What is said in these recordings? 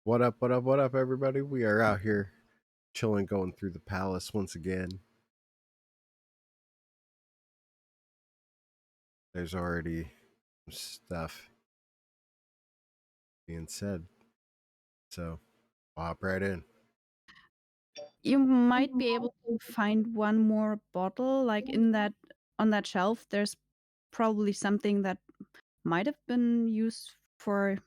What up, what up, what up, everybody? We are out here chilling, going through the palace once again. There's already stuff being said, so I'll hop right in. You might be able to find one more bottle, like, on that shelf, there's probably something that might have been used for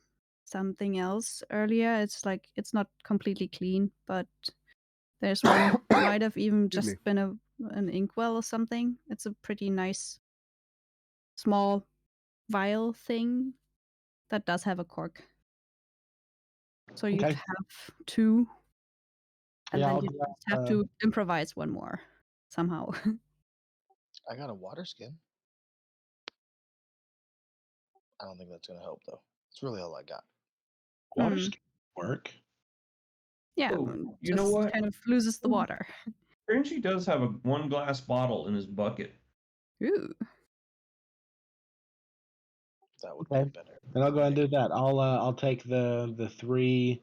something else earlier. It's not completely clean, but there's one might have even Excuse me. just been an inkwell or something. It's a pretty nice small vial thing that does have a cork. So you'd Okay. have 2, and Yeah, then I'll you grab, just have to improvise one more somehow. I got a water skin. I don't think that's gonna help though. It's really all I got. water Hmm. skin work. Yeah, Oh, you know just what? kind of loses the water. Frenchie does have a one glass bottle in his bucket. Ooh. That would be Okay. better. Then I'll go ahead and do that. I'll take the 3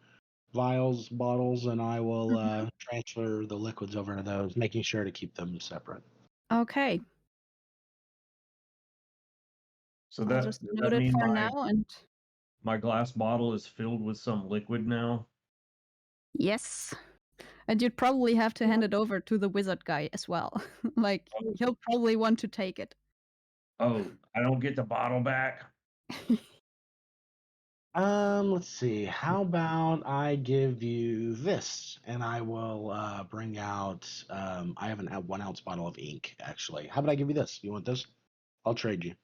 vials, bottles, and I will Mhm. transfer the liquids over to those, making sure to keep them separate. Okay, So I'll that just does note that it mean for my now and my glass bottle is filled with some liquid now? yes. And you'd probably have to hand it over to the wizard guy as well. Like, Oh, he'll probably want to take it. I don't get the bottle back. Let's see. How about I give you this, and I will bring out. I have an 1 ounce bottle of ink, actually. How about I give you this? You want this? I'll trade you.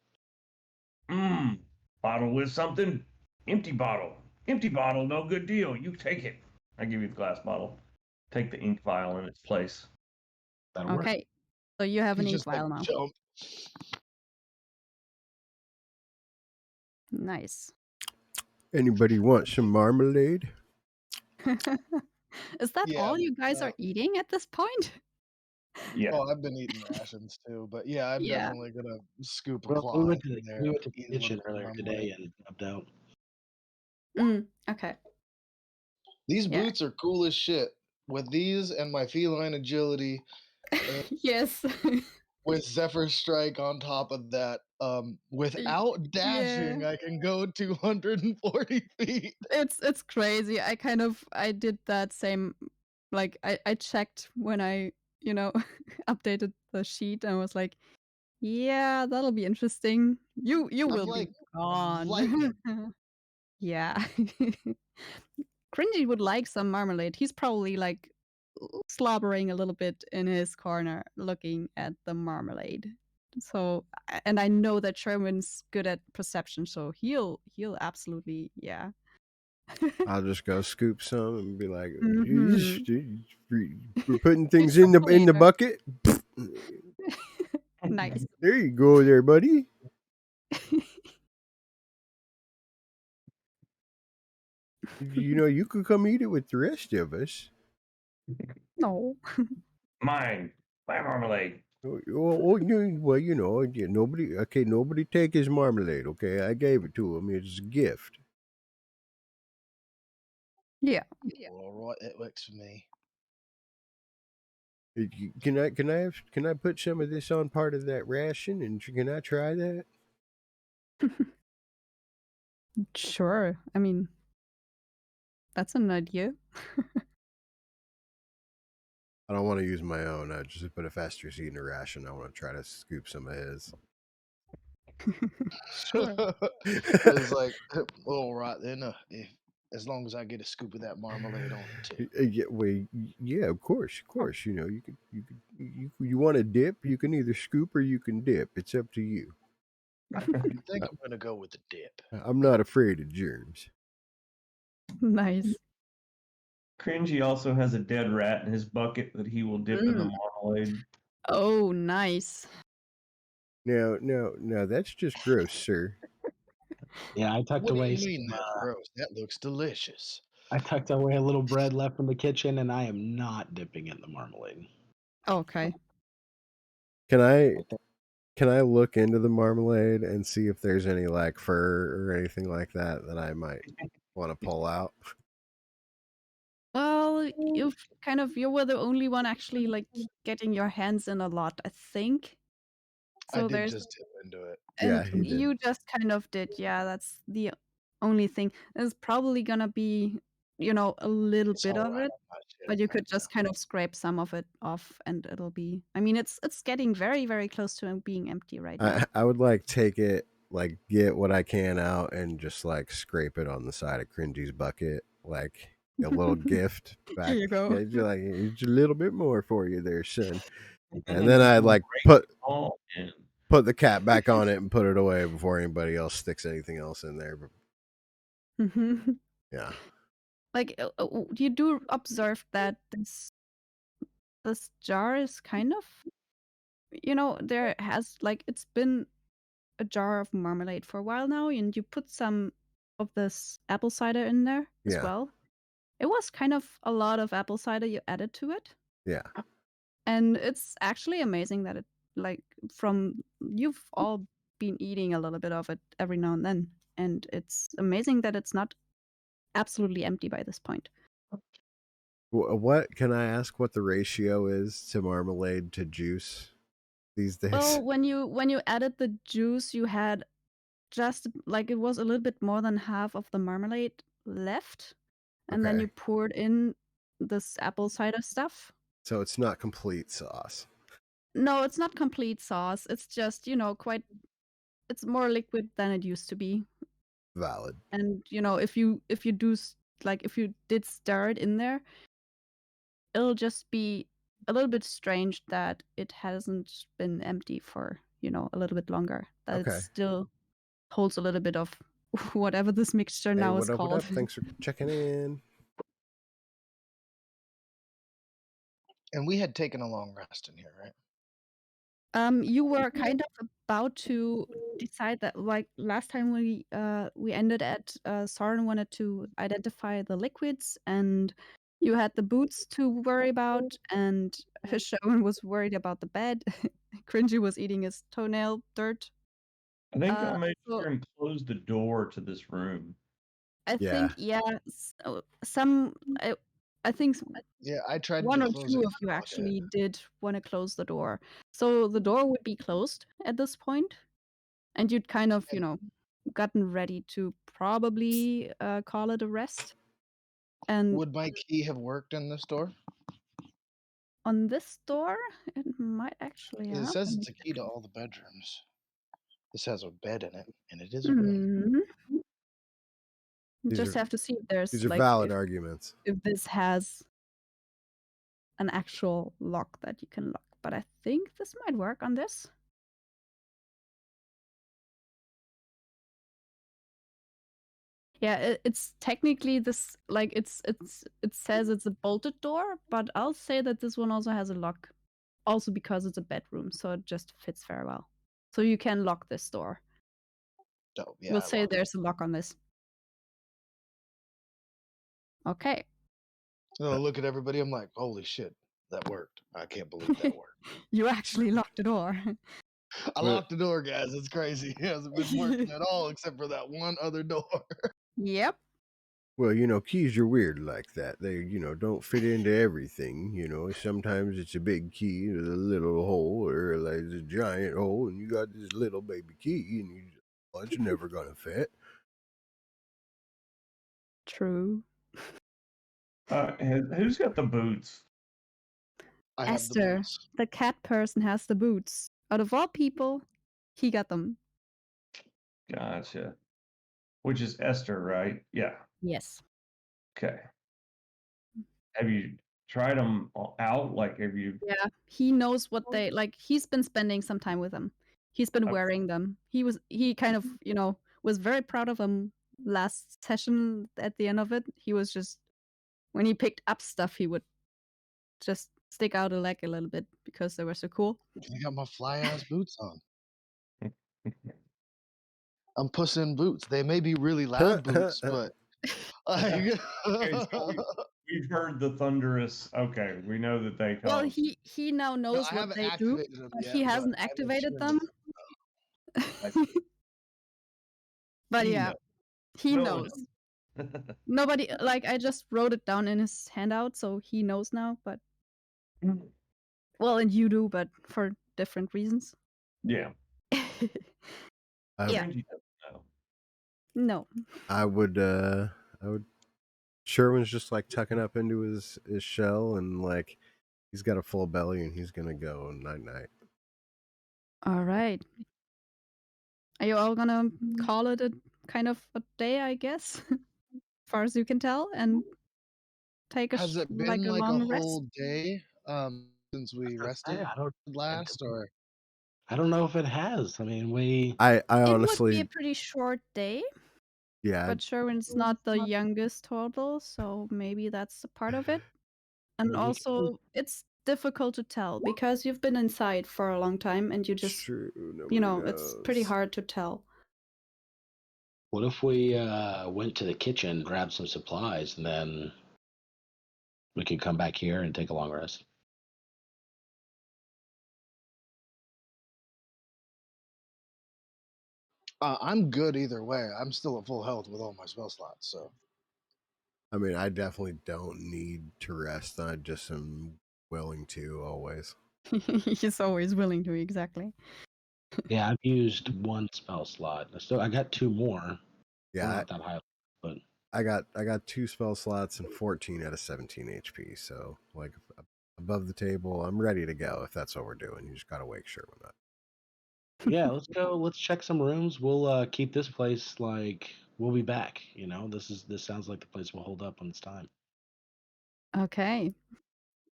Mmm. Bottle with something? Empty bottle. Empty bottle, no good deal. You take it. I give you the glass bottle. Take the ink vial in its place. That'll work. Okay, so you have an He's ink just like vial now. jump. Nice. Anybody want some marmalade? Is that Yeah. all you guys are eating at this point? Yeah. Oh, I've been eating rations too, but yeah, I'm Yeah. definitely gonna scoop a Well, claw in there we and went to the eat a little kitchen bit of earlier marmalade. today and dubbed out. Okay. These Yeah. boots are cool as shit. With these and my feline agility, and Yes. with Zephyr Strike on top of that, without Yeah. dashing, I can go 240 feet. It's crazy. I did that same like I checked when I, you know, updated the sheet and was like, "Yeah, that'll be interesting. You I'm will like be gone." lightning. Yeah. Cringy would like some marmalade. He's probably like slobbering a little bit in his corner looking at the marmalade. So and I know that Sherman's good at perception, so he'll absolutely yeah. I'll just go scoop some and be like, Mhm. "We're putting things For in the flavor. bucket." Nice. There you go, there, buddy. You know, you could come eat it with the rest of us. No. Mine. My marmalade. Yeah, nobody. Okay, nobody take his marmalade. Okay, I gave it to him. It's a gift. Yeah. All right, that works for me. Can I put some of this on part of that ration? And can I try that? Sure. I mean, that's an idea. I don't want to use my own. I just put a faster seed in a ration. I want to try to scoop some of his. Sure. It's like, all right then. As long as I get a scoop of that marmalade on it too. Yeah, yeah, of course, of course. You know, you want to dip. You can either scoop or you can dip. It's up to you. I think I'm gonna go with the dip. I'm not afraid of germs. Nice. Cringy also has a dead rat in his bucket that he will dip in the Mm. marmalade. Oh, nice. Now, that's just gross, sir. Yeah, I tucked What do away you some. mean that's gross? That looks delicious. I tucked away a little bread left from the kitchen, and I am not dipping it in the marmalade. Okay. Can I I think can I look into the marmalade and see if there's any like fur or anything like that that I might want to pull out? Well, you were the only one actually like getting your hands in a lot, I think. I So did there's just dip into it. Yeah, and he did. you just kind of did. Yeah, that's the only thing. There's probably gonna be, a little It's bit all of right. it, I'm not but shitting you right could now. just kind of scrape some of it off, and it'll be. I mean, it's getting very, very close to being empty right now. I would like take it, like get what I can out and just like scrape it on the side of Cringy's bucket, like a little gift back. Here you go. Yeah, just like it's a little bit more for you there, son. And Mm, then I'd like put Oh, man. the cap back on it and put it away before anybody else sticks anything else in there. But yeah, Like you do observe that this jar is kind of, there has like it's been a jar of marmalade for a while now, and you put some of this apple cider in there as Yeah. well. It was kind of a lot of apple cider you added to it, yeah. and it's actually amazing that it like from you've all been eating a little bit of it every now and then, and it's amazing that it's not absolutely empty by this point. What can I ask? What the ratio is to marmalade to juice these days? Well, when you added the juice, you had just like it was a little bit more than half of the marmalade left, and then Okay. you poured in this apple cider stuff. So it's not complete sauce. No, it's not complete sauce. It's just, quite it's more liquid than it used to be. Valid. And, if you do like if you did stir it in there, it'll just be a little bit strange that it hasn't been empty for, a little bit longer. That Okay. it still holds a little bit of whatever this mixture Hey, now what is up, what called. up? Thanks for checking in. And we had taken a long rest in here, right? You were kind of about to decide that, like last time we ended at Soren wanted to identify the liquids, and you had the boots to worry about, and Sherwin was worried about the bed. Cringy was eating his toenail dirt. I think I made So sure and closed the door to this room. I Yeah. think I think Yeah, I tried one to or close two it. of you and lock it. actually did want to close the door. So the door would be closed at this point, and you'd kind of, gotten ready to probably call it a rest. And Would my key have worked in this door? on this door, it might actually 'Cause have. it says Let me it's a key check. to all the bedrooms. This has a bed in it, and it is a room. Mhm. You These just are- have to see if there's These are like valid arguments. if this has an actual lock that you can lock. But I think this might work on this. Yeah, it's technically this like it says it's a bolted door, but I'll say that this one also has a lock, also because it's a bedroom, so it just fits very well. So you can lock this door. Dope. Yeah, We'll I say locked it. there's a lock on this. Okay. So I look at everybody. I'm like, holy shit, that worked. I can't believe that worked. You actually locked the door. I Well- locked the door, guys. It's crazy. It hasn't been working at all except for that one other door. Yep. Well, keys are weird like that. They, don't fit into everything. Sometimes it's a big key with a little hole, or like a giant hole, and you got this little baby key, and well, it's never gonna fit. True. Who's got the boots? I have the Esther, boots. the cat person, has the boots. Out of all people, he got them. Gotcha. Which is Esther, right? Yeah. Yes. Okay. Have you tried them out? Like, have you? Yeah, he knows what they like. He's been spending some time with them. He's been Okay. wearing them. He kind of, was very proud of them last session at the end of it. He was just when he picked up stuff, he would just stick out a leg a little bit because they were so cool. I got my fly ass boots on. I'm pussing in boots. They may be really loud boots, but like, Okay, so we've heard the thunderous. Okay, we know that they come. Well, he now no, knows I what haven't they do, activated them but yet. he hasn't I haven't activated turned them. But He yeah, knows. he We'll knows. know. Nobody, like, I just wrote it down in his handout, so he knows now, but. Well, and you do, but for different reasons. Yeah. I, Yeah. Benji doesn't know. No. I would. Sherwin's just like tucking up into his shell, and like he's got a full belly, and he's gonna go night night. All right. Are you all gonna call it a kind of a day, I guess, as far as you can tell, and take Has it been a like a long rest? whole day since we rested I last, or don't know if it has. I mean, we. I It would be a honestly, pretty short day, yeah, but Sherwin's not the youngest turtle, so maybe that's a part of it. And We can- also, it's difficult to tell because you've been inside for a long time, and you it's just, true. Nobody it's pretty knows. hard to tell. What if we went to the kitchen, grabbed some supplies, and then we could come back here and take a long rest? I'm good either way. I'm still at full health with all my spell slots, so I mean, I definitely don't need to rest. I just am willing to always. He's always willing to, exactly. Yeah, I've used one spell slot. I got two more. We're Yeah, not that high, but I got 2 spell slots and 14 out of 17 HP. So like above the table, I'm ready to go if that's what we're doing. You just gotta wake Sherwin up. yeah, let's go. Let's check some rooms. We'll keep this place like we'll be back. You know, this sounds like the place will hold up when it's time. Okay.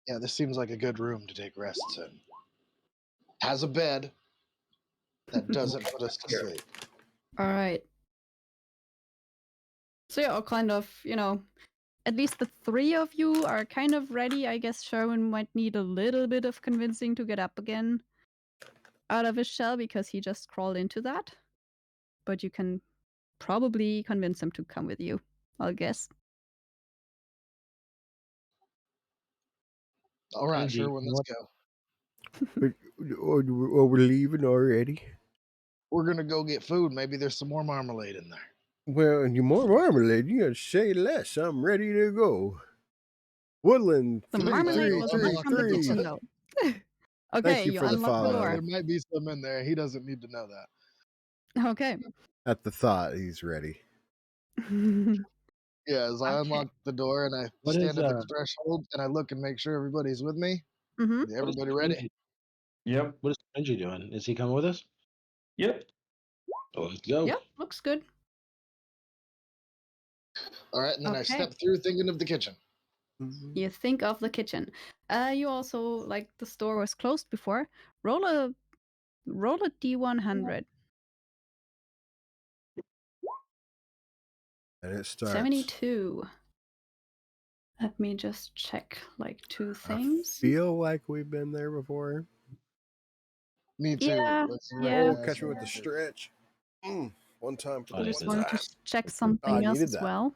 yeah, this seems like a good room to take rests in. Has a bed that doesn't put us to sleep. All right. So you're all kind of, at least the 3 of you are kind of ready. I guess Sherwin might need a little bit of convincing to get up again out of his shell because he just crawled into that. But you can probably convince him to come with you, I'll guess. All right, Benji, Sherwin, you know let's what? go. We're leaving already. We're gonna go get food. Maybe there's some more marmalade in there. Well, you more marmalade. You gotta say less. I'm ready to go. Woodland The Three, marmalade two, was not unlock from the the door. kitchen, though. Okay, you you for the unlock the follow. door. There might be some in there. He doesn't need to know that. Okay. At the thought, he's ready. Yeah, as I Okay. unlock the door and I What stand is up at the threshold and I look and make sure everybody's with me. Mm-hmm. Everybody ready? Yep. What is Benji doing? Is he coming with us? Yep. Oh, let's go. Yep, looks good. All right, and then I Okay. step through thinking of the kitchen. You think of the kitchen. You also, like, the store was closed before. Roll a D100. And it starts. 72. Let me just check, like, 2 I things. feel like we've been there before. Me too. Yeah, Let's yeah. Oh, recognize catch me me. with the stretch. One time for Oh, I the yeah, just one wanted time. to check I something else needed as that. well.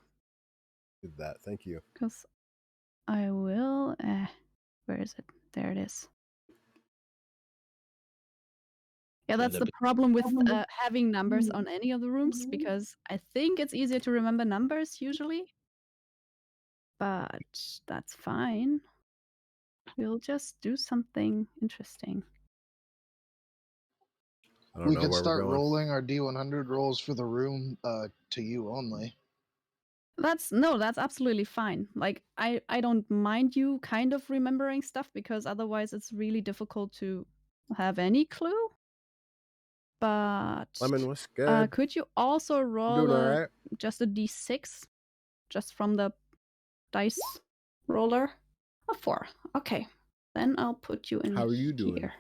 Did that. Thank you. Because I will. Where is it? There it is. Yeah, that's the problem with having numbers on any of the rooms, because I think it's easier to remember numbers usually. But that's fine. We'll just do something interesting. I don't We know could where we're start going. rolling our D100 rolls for the room to you only. That's absolutely fine. Like, I don't mind you kind of remembering stuff, because otherwise it's really difficult to have any clue. But Lemon, what's good? could you also I'm roll doing all right. just a D6 just from the dice roller? A 4. Okay. Then I'll put you in How are you doing? here.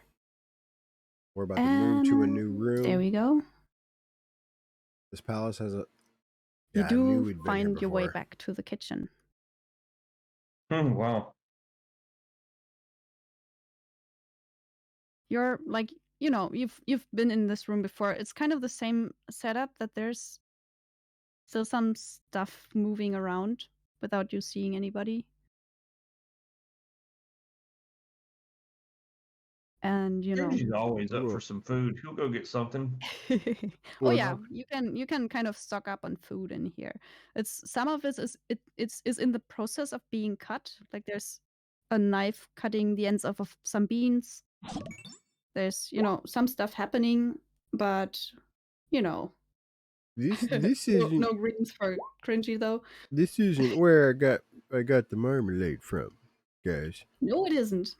We're about to move to a new room. There we go. This palace has a. You Yeah, I knew do we'd been here find your way before. back to the kitchen. Wow. You're like, you've been in this room before. It's kind of the same setup, that there's still some stuff moving around without you seeing anybody. and Cringy's always up Well- for some food. He'll go get something. oh Well, yeah, you can kind of stock up on food in here. It's some of it is in the process of being cut. Like there's a knife cutting the ends of some beans. There's some stuff happening, but you know this no, isn't no greens for Cringy though. this isn't where I got the marmalade from, guys. No, it isn't.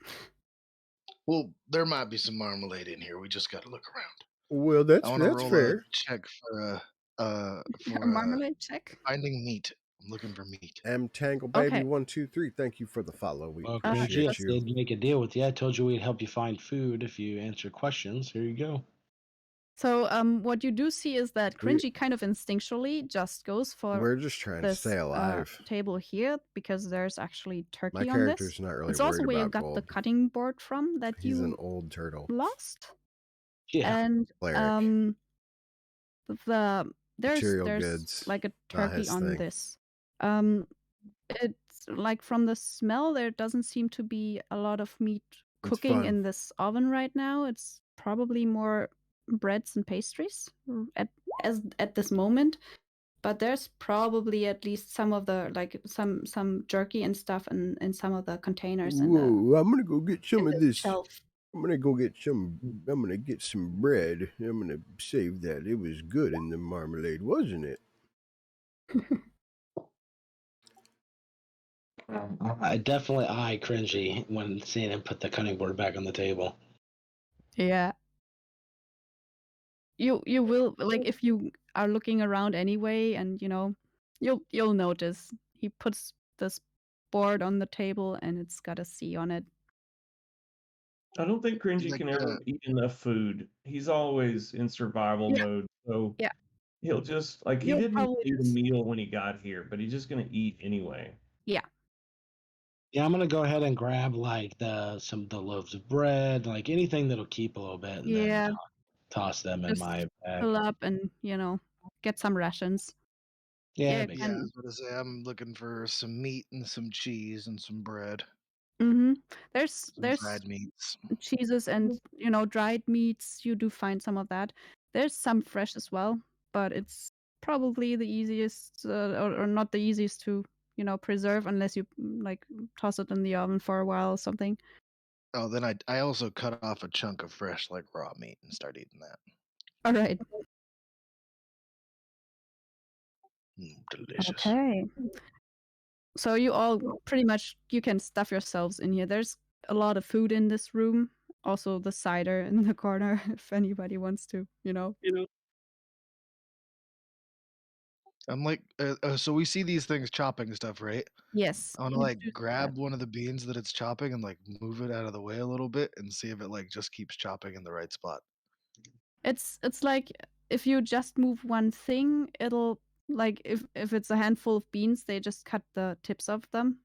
Well, there might be some marmalade in here. We just got to look around. Well, I want to that's roll fair. a check for A marmalade check. finding meat. I'm looking for meat. M Tangle Baby Okay. 123. Thank you for the follow. We Well, appreciate Cringy, I you. did make a deal with you. I told you we'd help you find food if you answer questions. Here you go. So what you do see is that We- Cringy kind of instinctually just goes for We're just trying to this stay alive. table here because there's actually turkey My on character's this. not really It's also worried where you about got the gold. cutting board from that He's an you old turtle. lost. Yeah. And Cleric. there's Material goods, like a not turkey his on thing. this. It's like from the smell, there doesn't seem to be a lot of meat cooking fun. in this oven right now. It's probably more breads and pastries at this moment. But there's probably at least some of the some jerky and stuff in some of the containers in the Whoa, I'm gonna go get some of this. shelf. I'm gonna go get some. I'm gonna get some bread. I'm gonna save that. It was good in the marmalade, wasn't it? I definitely eye Cringy when seeing him put the cutting board back on the table. Yeah. You will like if you are looking around anyway, and you'll notice he puts this board on the table and it's got a C on it. I don't think Cringy Like can ever eat enough food. He's always in survival Yeah. mode. So Yeah. he'll just he You'll didn't probably eat a just- meal when he got here, but he's just gonna eat anyway. Yeah, I'm gonna go ahead and grab like the loaves of bread, like anything that'll keep a little bit, and Yeah. then toss them in Just my bag. Fill up and get some rations. Yeah, yeah, that makes Yeah, I and- was going to say I'm looking for some meat and some cheese and some bread, Mm-hmm. some There's fried meats. cheeses and dried meats. You do find some of that. There's some fresh as well, but it's probably the easiest or not the easiest to preserve unless you like toss it in the oven for a while or something. Oh, then I also cut off a chunk of fresh like raw meat and start eating that. All right. Delicious. Okay. So you all pretty much you can stuff yourselves in here. There's a lot of food in this room. Also the cider in the corner if anybody wants to, I'm like, so we see these things chopping stuff, right? Yes. I want to you like do that. grab one of the beans that it's chopping and like move it out of the way a little bit and see if it like just keeps chopping in the right spot. It's like if you just move one thing, it'll like if it's a handful of beans, they just cut the tips of them.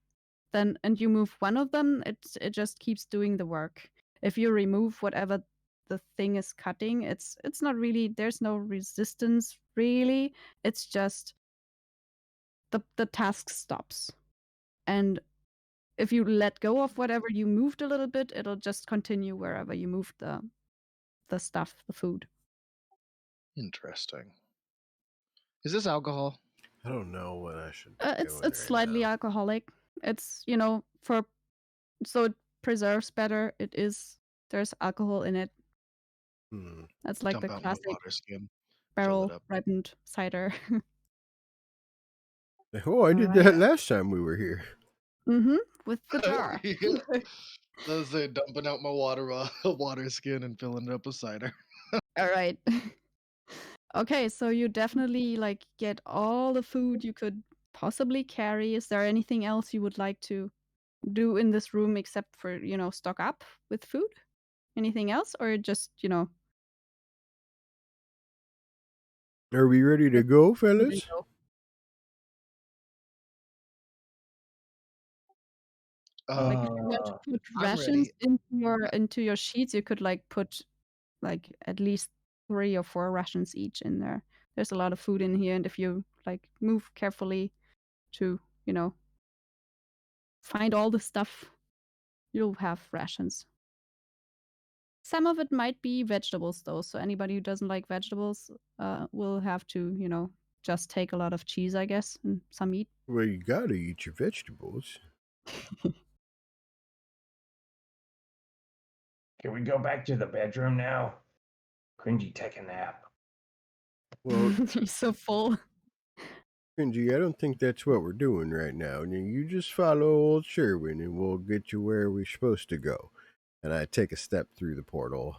Then and you move one of them, it just keeps doing the work. If you remove whatever the thing is cutting, it's not really there's no resistance really. It's just the task stops. And if you let go of whatever you moved a little bit, it'll just continue wherever you moved the stuff, the food. Interesting. Is this alcohol? I don't know what I should. It's slightly alcoholic. It's so it preserves better. There's alcohol in it. That's like Dump the out my classic water skin. barrel up. ripened cider. Oh, I did Alright. that last time we were here. With the jar. Yeah. I was dumping out my water skin and filling it up with cider. All right. Okay, so you definitely get all the food you could possibly carry. Is there anything else you would like to do in this room except for, stock up with food? Anything else or just, Are we ready to go, ready to fellas? go? Like if you want to put I'm rations into your sheets, you could put at least 3 or 4 rations each in there. There's a lot of food in here, and if you move carefully to find all the stuff, you'll have rations. Some of it might be vegetables though, so anybody who doesn't like vegetables will have to, just take a lot of cheese, I guess, and some meat. Well, you gotta eat your vegetables. Can we go back to the bedroom now? Cringy, take a nap. Well, He's so full. Cringy, I don't think that's what we're doing right now. You just follow old Sherwin and we'll get you where we're supposed to go. And I take a step through the portal.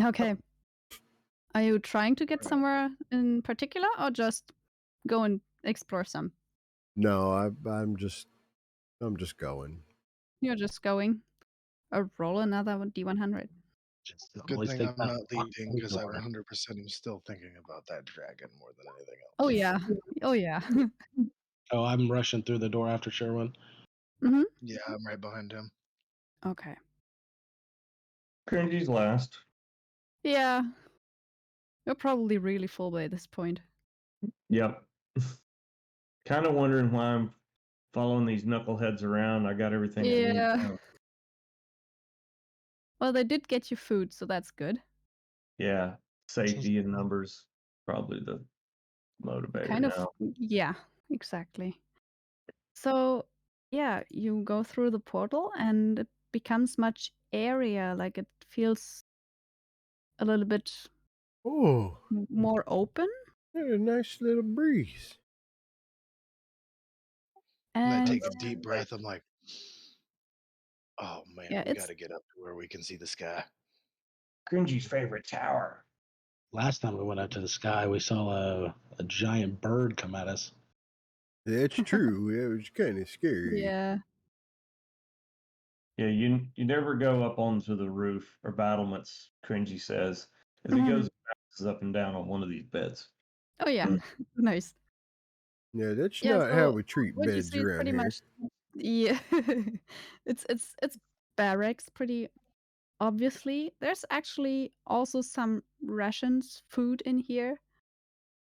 Okay. Are you trying to get somewhere in particular or just go and explore some? No, I'm just going. You're just going. Or roll another D100. Just Good always thing think I'm about not the leading because I door. 100% am still thinking about that dragon more than anything else. Oh yeah. Oh yeah. Oh, I'm rushing through the door after Sherwin. Yeah, I'm right behind him. Okay. Cringy's last. Yeah. You're probably really full by this point. Yep. Kind of wondering why I'm following these knuckleheads around. I got everything I need. Yeah. now. Well, they did get you food, so that's good. Yeah. Safety and numbers probably the motivator Kind of. now. Yeah, exactly. So, yeah, you go through the portal and it becomes much airier. Like it feels a little bit Oh, more open. a nice little breeze. And I And take a deep breath. I'm like, oh man, yeah, we it's got to get up to where we can see the sky. Cringy's favorite tower. Last time we went out to the sky, we saw a giant bird come at us. That's true. It was kind of scary. yeah. Yeah, you never go up onto the roof or battlements, Cringy says, as he goes and bounces up and down on one of these beds. Oh yeah. Nice. Yeah, that's Yeah, not how so we treat what you beds see is around pretty here. much yeah. It's barracks pretty obviously. There's actually also some rations food in here.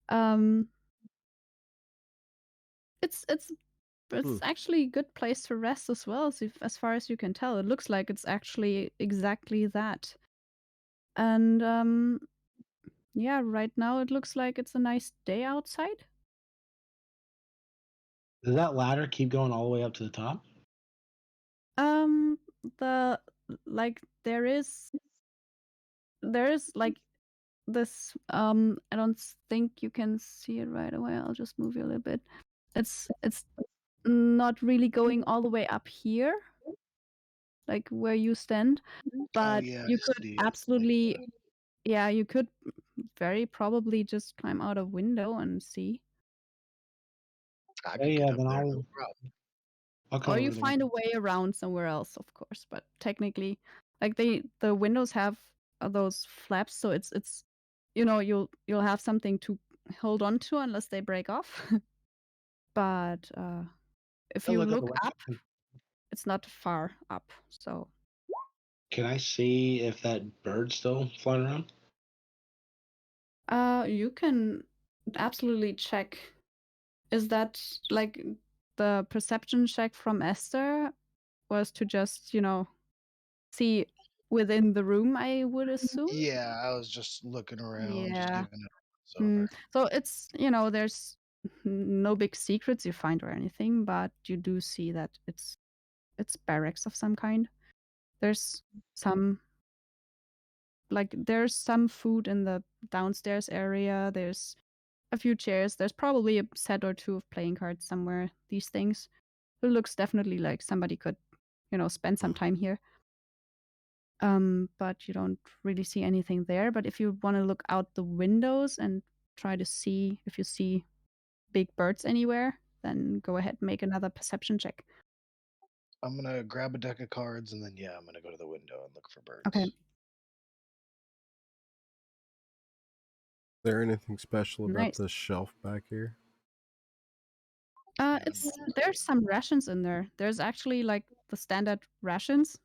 Um it's Hmm. actually a good place to rest as well, as far as you can tell. It looks like it's actually exactly that. And yeah, right now it looks like it's a nice day outside. Does that ladder keep going all the way up to the top? Um the like there is like this I don't think you can see it right away. I'll just move you a little bit. It's not really going all the way up here, like where you stand, Oh but yeah, you I could see it. absolutely yeah, you could very probably just climb out a window and see. I Yeah, can get up then there, no problem. I'll come Or over you to the find a way around somewhere else, of course, but technically like the windows have those flaps, so it's you'll have something to hold on to unless they break off. But if I'll you look at the look up, window. it's not far up. So Can I see if that bird's still flying around? you can absolutely check. Is that like the perception check from Esther was to just, see within the room, I would assume? Yeah, I was just looking around, just Yeah. giving it a once over. So it's, there's no big secrets you find or anything, but you do see that it's barracks of some kind. There's some food in the downstairs area. There's a few chairs. There's probably a set or two of playing cards somewhere. These things. It looks definitely like somebody could, spend some time here. But you don't really see anything there. But if you want to look out the windows and try to see if you see big birds anywhere, then go ahead and make another perception check. I'm gonna grab a deck of cards and then I'm gonna go to the window and look for birds. Okay. Is there anything special about Nice. this shelf back here? There's some rations in there. There's actually like the standard rations.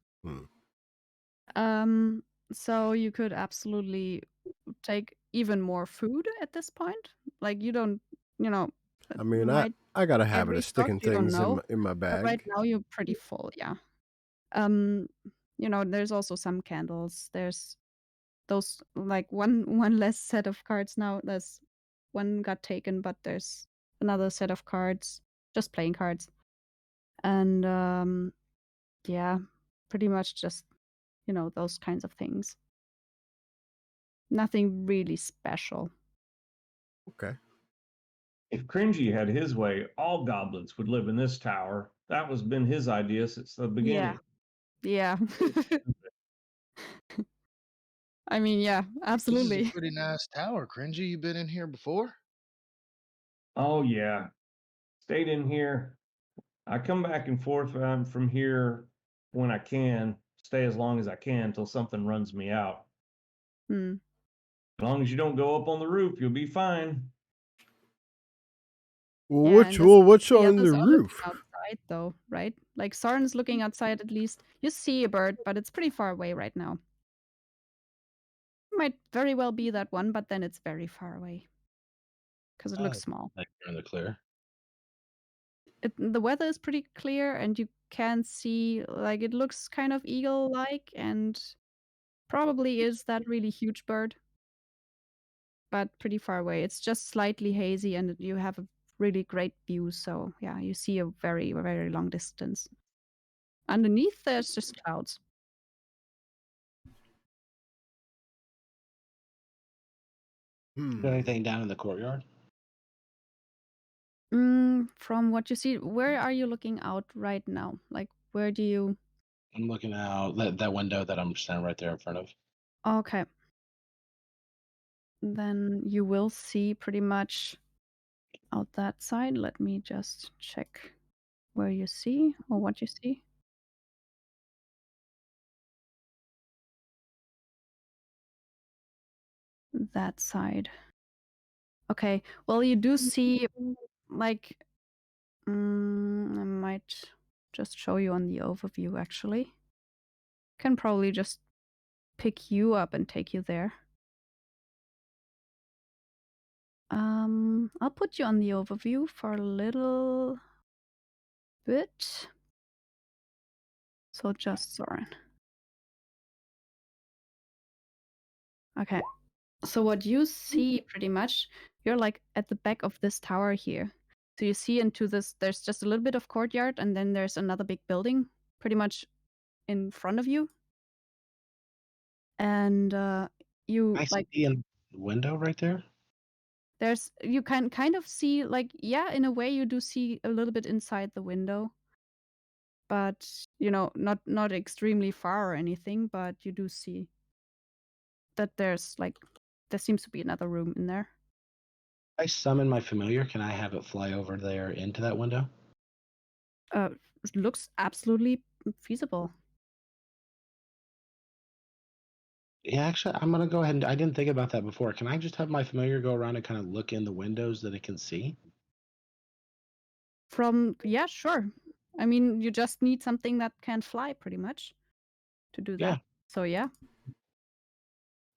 So you could absolutely take even more food at this point. Like you don't, I mean, might I got a habit every of stock, sticking you don't things know. in my But right bag. now you're pretty full, yeah. Um, there's also some candles. There's those like one less set of cards now. There's one got taken, but there's another set of cards, just playing cards. And yeah, pretty much just, those kinds of things. Nothing really special. Okay. If Cringy had his way, all goblins would live in this tower. That was been his idea since the beginning. Yeah. I mean, yeah, This is absolutely. a pretty nice tower, Cringy. You been in here before? Oh yeah, stayed in here. I come back and forth from here when I can. Stay as long as I can until something runs me out. Hmm. As long as you don't go up on the roof, you'll be fine. Well, Yeah, and what's the on others the are looking roof? outside, though, right? Like Soren's looking outside at least. You see a bird, but it's pretty far away right now. Might very well be that one, but then it's very far away because it looks small. Like you're in the clear. The weather is pretty clear, and you can see, like, it looks kind of eagle-like, and probably is that really huge bird, but pretty far away. It's just slightly hazy, and you have a really great view. So yeah, you see a very, very long distance. Underneath, there's just clouds. Is there anything down in the courtyard? From what you see, where are you looking out right now? Like, where do you? I'm looking out that window that I'm standing right there in front of. Okay. Then you will see pretty much out that side. Let me just check where you see or what you see. That side. Okay. Well, you do see, like, I might just show you on the overview, actually. Can probably just pick you up and take you there. I'll put you on the overview for a little bit. So just Soren. Okay. So what you see pretty much, you're like at the back of this tower here. So you see into this, there's just a little bit of courtyard, and then there's another big building pretty much in front of you. And you I like see in the window right there. you can kind of see, like, yeah, in a way you do see a little bit inside the window. But not extremely far or anything, but you do see that there seems to be another room in there. I summon my familiar. Can I have it fly over there into that window? It looks absolutely feasible. Yeah, actually, I'm gonna go ahead and I didn't think about that before. Can I just have my familiar go around and kind of look in the windows that it can see? Yeah, sure. I mean, you just need something that can fly pretty much to do Yeah. that. So yeah.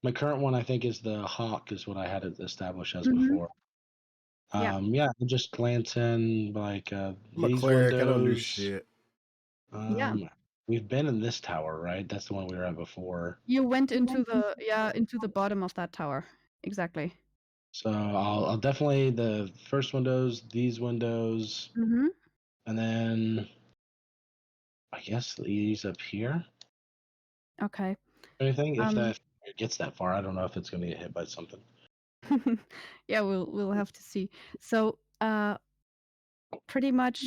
My current one, I think, is the hawk, is what I had it established as Mhm. before. Yeah. Yeah, I'll just glance in like I'm a these cleric. I don't do windows. shit. Yeah. We've been in this tower, right? That's the one we were at before. You went into the bottom of that tower. Exactly. So I'll definitely the first windows, these windows, Mm-hmm. and then I guess these up here. Okay. Anything if that it gets that far, I don't know if it's gonna get hit by something. Yeah, we'll have to see. So pretty much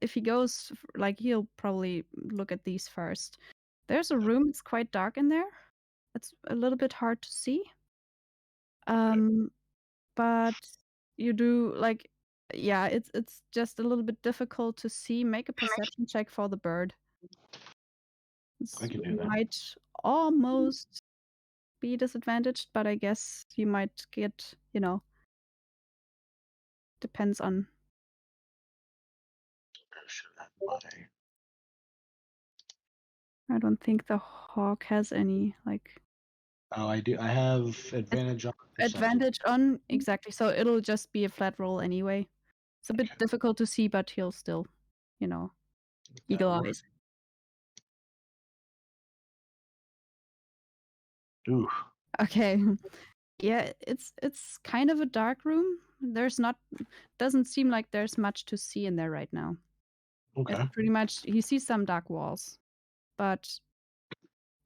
if he goes like, he'll probably look at these first. There's a room, it's quite dark in there. It's a little bit hard to see. But you do like, yeah, it's just a little bit difficult to see. Make a perception check for the bird. I can do that. Might almost be disadvantaged, but I guess you might get, depends on. I don't think the hawk has any like Oh, I do. I have advantage on perception. advantage on, exactly. So it'll just be a flat roll anyway. It's a bit difficult to see, but he'll still, eagle eyes. Ooh. Okay. Yeah, it's kind of a dark room. Doesn't seem like there's much to see in there right now. Okay. It's pretty much you see some dark walls, but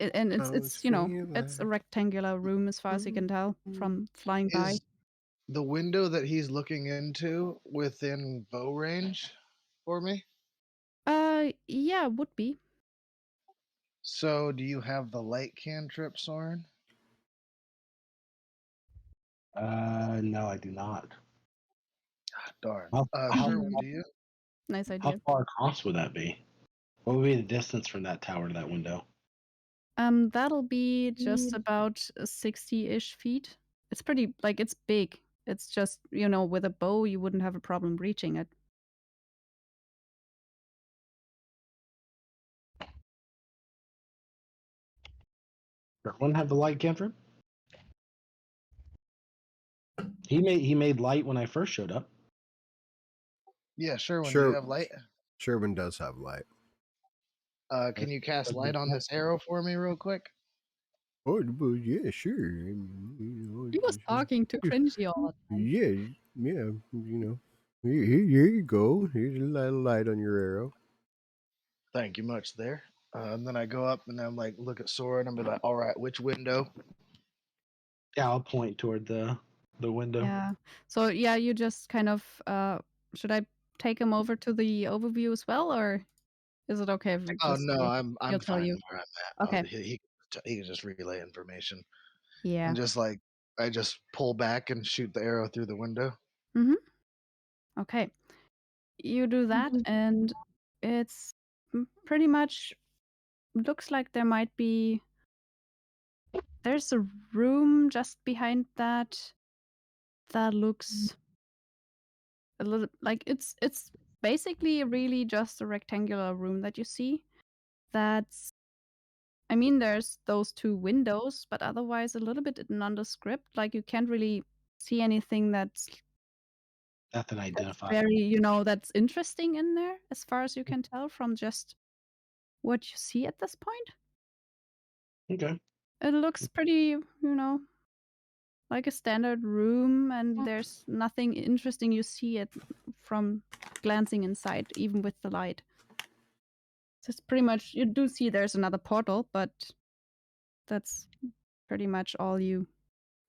it's it's a rectangular room as far as you can tell from flying by. Is the window that he's looking into within bow range for me? Yeah, would be. So, do you have the light cantrip, Soren? No, I do not. Ah, darn. How Sherwin, do you? Nice How idea. far across would that be? What would be the distance from that tower to that window? That'll be just about 60-ish feet. It's pretty it's big. It's just, with a bow you wouldn't have a problem reaching it. Everyone have the light cantrip? He made light when I first showed up. Yeah, Sherwin, do Sure. you have light? Sherwin does have light. Can you cast light on this arrow for me real quick? Oh, well, yeah, sure. I mean, He was talking to Cringy all the time. Yeah. Here you go. Here's a little light on your arrow. Thank you much there. And then I go up and I'm like, look at Soren. I'm like, all right, which window? Yeah, I'll point toward the window. Yeah. So yeah, you just kind of should I take him over to the overview as well, or is it okay if Oh just no, I'm he'll tell fine you? where I'm at. Okay. He can just relay information. Yeah. And just like I just pull back and shoot the arrow through the window. Mm-hmm. Okay. You do that, and it's pretty much looks like there's a room just behind that looks a little like it's basically really just a rectangular room that you see. That's I mean, there's those two windows, but otherwise a little bit nondescript. Like you can't really see anything that's Nothing identified. very, that's interesting in there, as far as you can tell from just what you see at this point. Okay. It looks pretty, like a standard room, and there's nothing interesting you see it from glancing inside, even with the light. So it's pretty much you do see there's another portal, but that's pretty much all you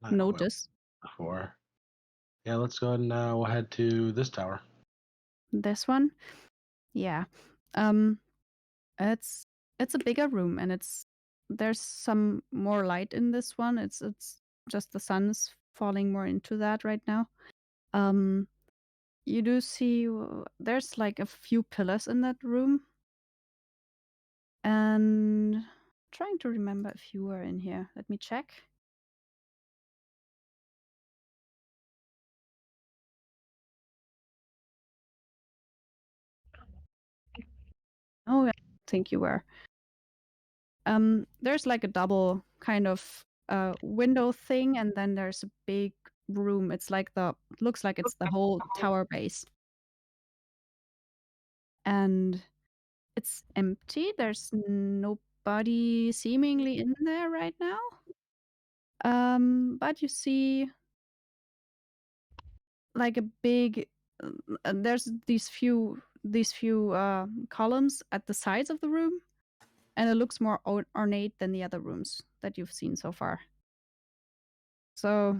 Not notice. before. Yeah, let's go ahead and we'll head to this tower. This one, yeah, um, it's a bigger room, and there's some more light in this one. It's just the sun's falling more into that right now. You do see there's like a few pillars in that room, and trying to remember if you were in here. Let me check. Oh, I think you were. There's like a double kind of window thing, and then there's a big room. It's like looks like it's the whole tower base. And it's empty. There's nobody seemingly in there right now. But you see like a big there's these few columns at the sides of the room, and it looks more ornate than the other rooms that you've seen so far. So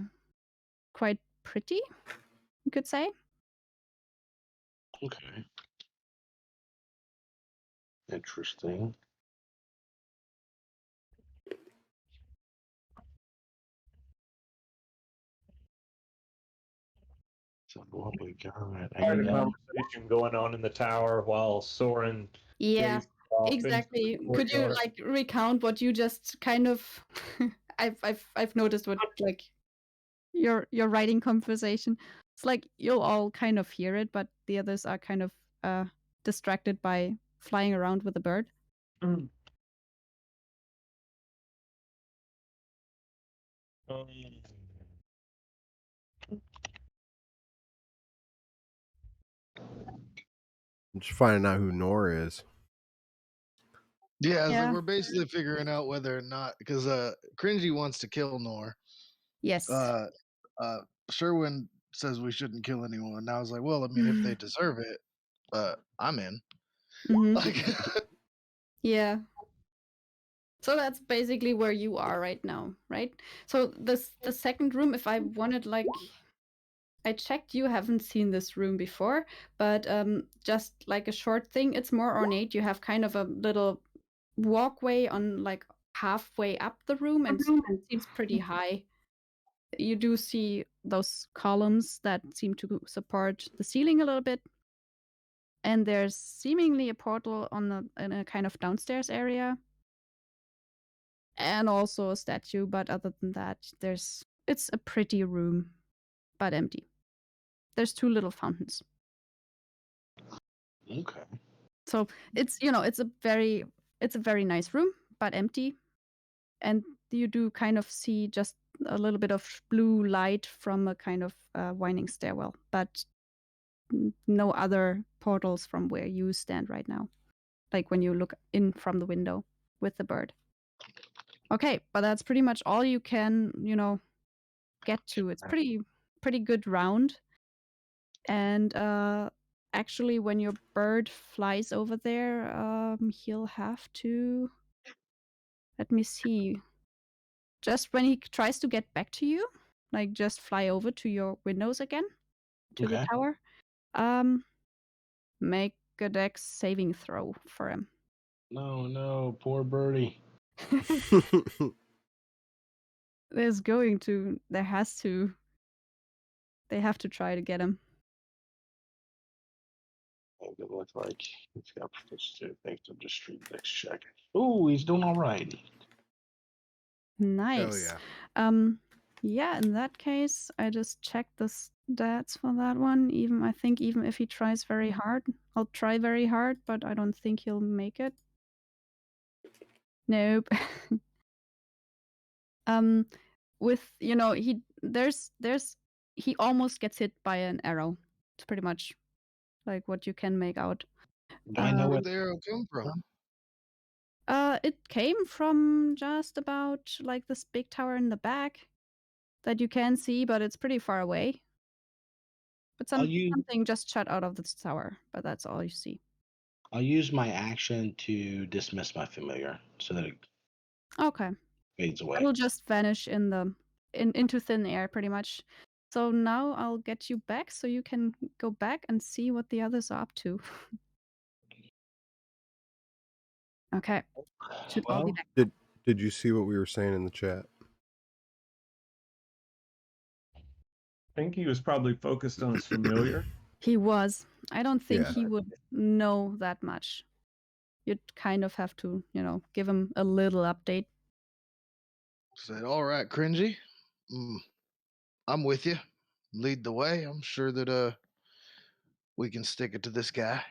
quite pretty, you could say. Okay. Interesting. So what we got? I had a And conversation going on in the tower while Soren yeah, gazed off into the exactly. Could you courtyard. like recount what you just kind of I've noticed what like your writing conversation. It's like you'll all kind of hear it, but the others are kind of distracted by flying around with a bird. Mm. I'm just finding out who Nora is. Yeah, it's like Yeah. we're basically figuring out whether or not because Cringy wants to kill Nor. Yes. Uh, Sherwin says we shouldn't kill anyone. And I was like, well, I mean, if they deserve it, I'm in. Mhm. Like, Yeah. So that's basically where you are right now, right? So the second room, if I wanted like I checked you haven't seen this room before, but just like a short thing, it's more ornate. You have kind of a little walkway on like halfway up the room and it seems pretty high. You do see those columns that seem to support the ceiling a little bit. And there's seemingly a portal in a kind of downstairs area. And also a statue, but other than that, it's a pretty room, but empty. There's 2 little fountains. Okay. So it's a very nice room, but empty. And you do kind of see just a little bit of blue light from a kind of winding stairwell, but no other portals from where you stand right now. Like when you look in from the window with the bird. Okay, but that's pretty much all you can, get to. It's pretty good round. And actually when your bird flies over there, he'll have to let me see. Just when he tries to get back to you, like just fly over to your windows again, to the Okay. tower, make a dex saving throw for him. No, poor birdie. They have to try to get him. It looks like he's got +2 thanks to discreet dex check. Ooh, he's doing all right. Nice. yeah. Yeah, in that case, I just checked the stats for that one. I think even if he tries very hard, I'll try very hard, but I don't think he'll make it. Nope. With he almost gets hit by an arrow. It's pretty much like what you can make out. Do I know where'd what? the arrow come from? It came from just about like this big tower in the back that you can see, but it's pretty far away. But something just shot out of this tower, but that's all you see. I'll use my action to dismiss my familiar so that it Okay. fades away. It'll just vanish into thin air pretty much. So now I'll get you back so you can go back and see what the others are up to. Okay. Should all be Well, back. Did you see what we were saying in the chat? I think he was probably focused on his familiar. He was. I don't think Yeah. he would know that much. You'd kind of have to, give him a little update. Said, all right, Cringy. I'm with you. Lead the way. I'm sure that we can stick it to this guy.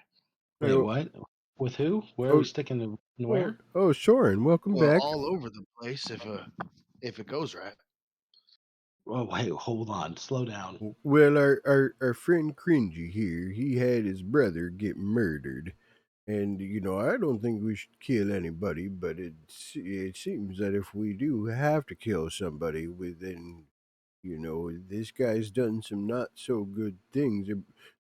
wait, Oh, what? With who? Where are Oh, we sticking to? Where? Oh, Soren, welcome Well, back. all over the place if it goes right. Oh, wait, hold on. Slow down. Well, our friend Cringy here, he had his brother get murdered. And, I don't think we should kill anybody, but it seems that if we do have to kill somebody within, this guy's done some not so good things.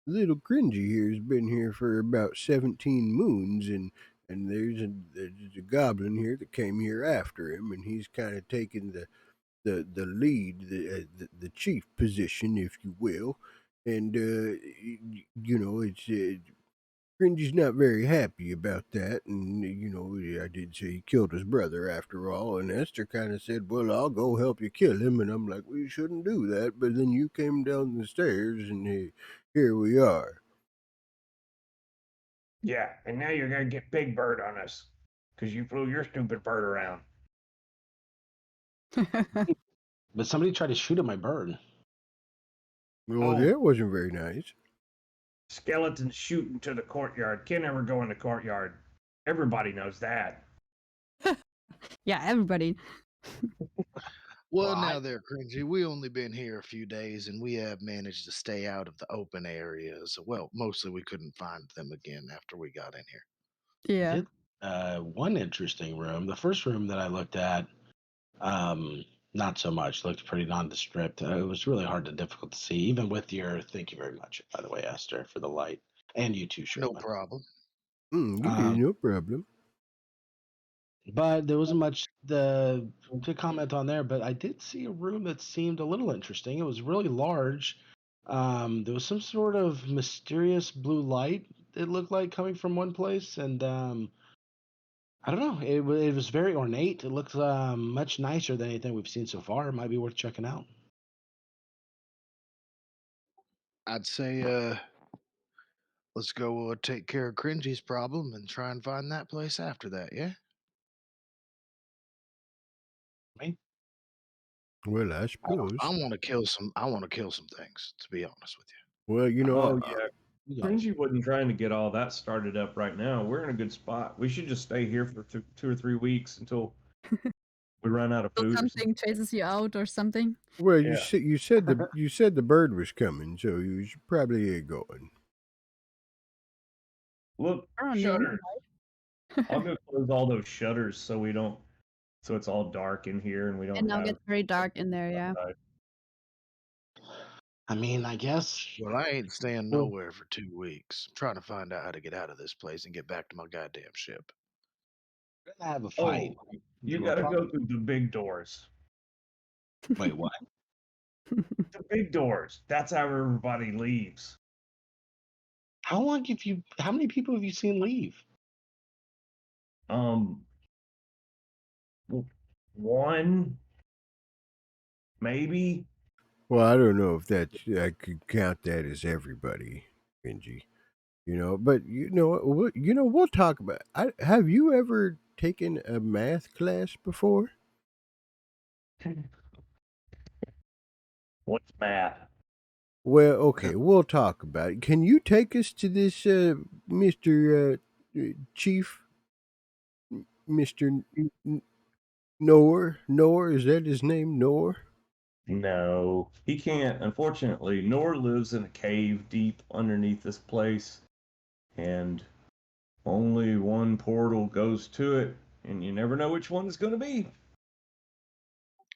Little Cringy here has been here for about 17 moons, and there's a goblin here that came here after him, and he's kind of taken the lead, the chief position, if you will. And, it's. Cringy's not very happy about that, and I did say he killed his brother after all. And Esther kind of said, "Well, I'll go help you kill him," and I'm like, "We shouldn't do that." But then you came down the stairs, and here we are. Yeah, and now you're gonna get Big Bird on us because you flew your stupid bird around. But somebody tried to shoot at my bird. Well, Oh. that wasn't very nice. Skeletons shooting to the courtyard. Can't ever go in the courtyard. Everybody knows that. Yeah, everybody. Well, Well, now there, Cringy. We only been here a few days, and we have managed to stay out of the open areas. Well, mostly we couldn't find them again after we got in here. Yeah. one interesting room. The first room that I looked at, not so much. Looked pretty nondescript. It was really hard and difficult to see, even with your. Thank you very much, by the way, Esther, for the light, and you too, No Sherman. problem. Yeah, no problem. But there wasn't much to comment on there. But I did see a room that seemed a little interesting. It was really large. There was some sort of mysterious blue light. It looked like coming from one place, and I don't know. It was very ornate. It looked much nicer than anything we've seen so far. It might be worth checking out. I'd say let's go take care of Cringy's problem and try and find that place after that, yeah? Me? Well, I suppose. I want to kill some things, to be honest with you. Well, Oh yeah, You guys. Cringy wasn't trying to get all that started up right now. We're in a good spot. We should just stay here for 2 or 3 weeks until we run out of So food. Or something. something chases you out or something. Well, Yeah. you said the bird was coming, so you should probably get going. Look, Or on shutters. the I'll go close all those shutters so we don't. So it's all dark in here and we don't. It now have gets very dark in there, yeah. I mean, I guess. Well, I ain't staying Well- nowhere for 2 weeks. I'm trying to find out how to get out of this place and get back to my goddamn ship. We're gonna have a Oh, fight. you We're got to probably- go through the big doors. Wait, what? The big doors. That's how everybody leaves. How many people have you seen leave? One, maybe. Well, I don't know if I could count that as everybody, Benji. But we'll talk about. Have you ever taken a math class before? What's math? Well, okay, we'll talk about it. Can you take us to this, Mister Chief, Mister Nor? Nor, is that his name? Nor? No, he can't. Unfortunately, Nor lives in a cave deep underneath this place, and only one portal goes to it, and you never know which one it's going to be.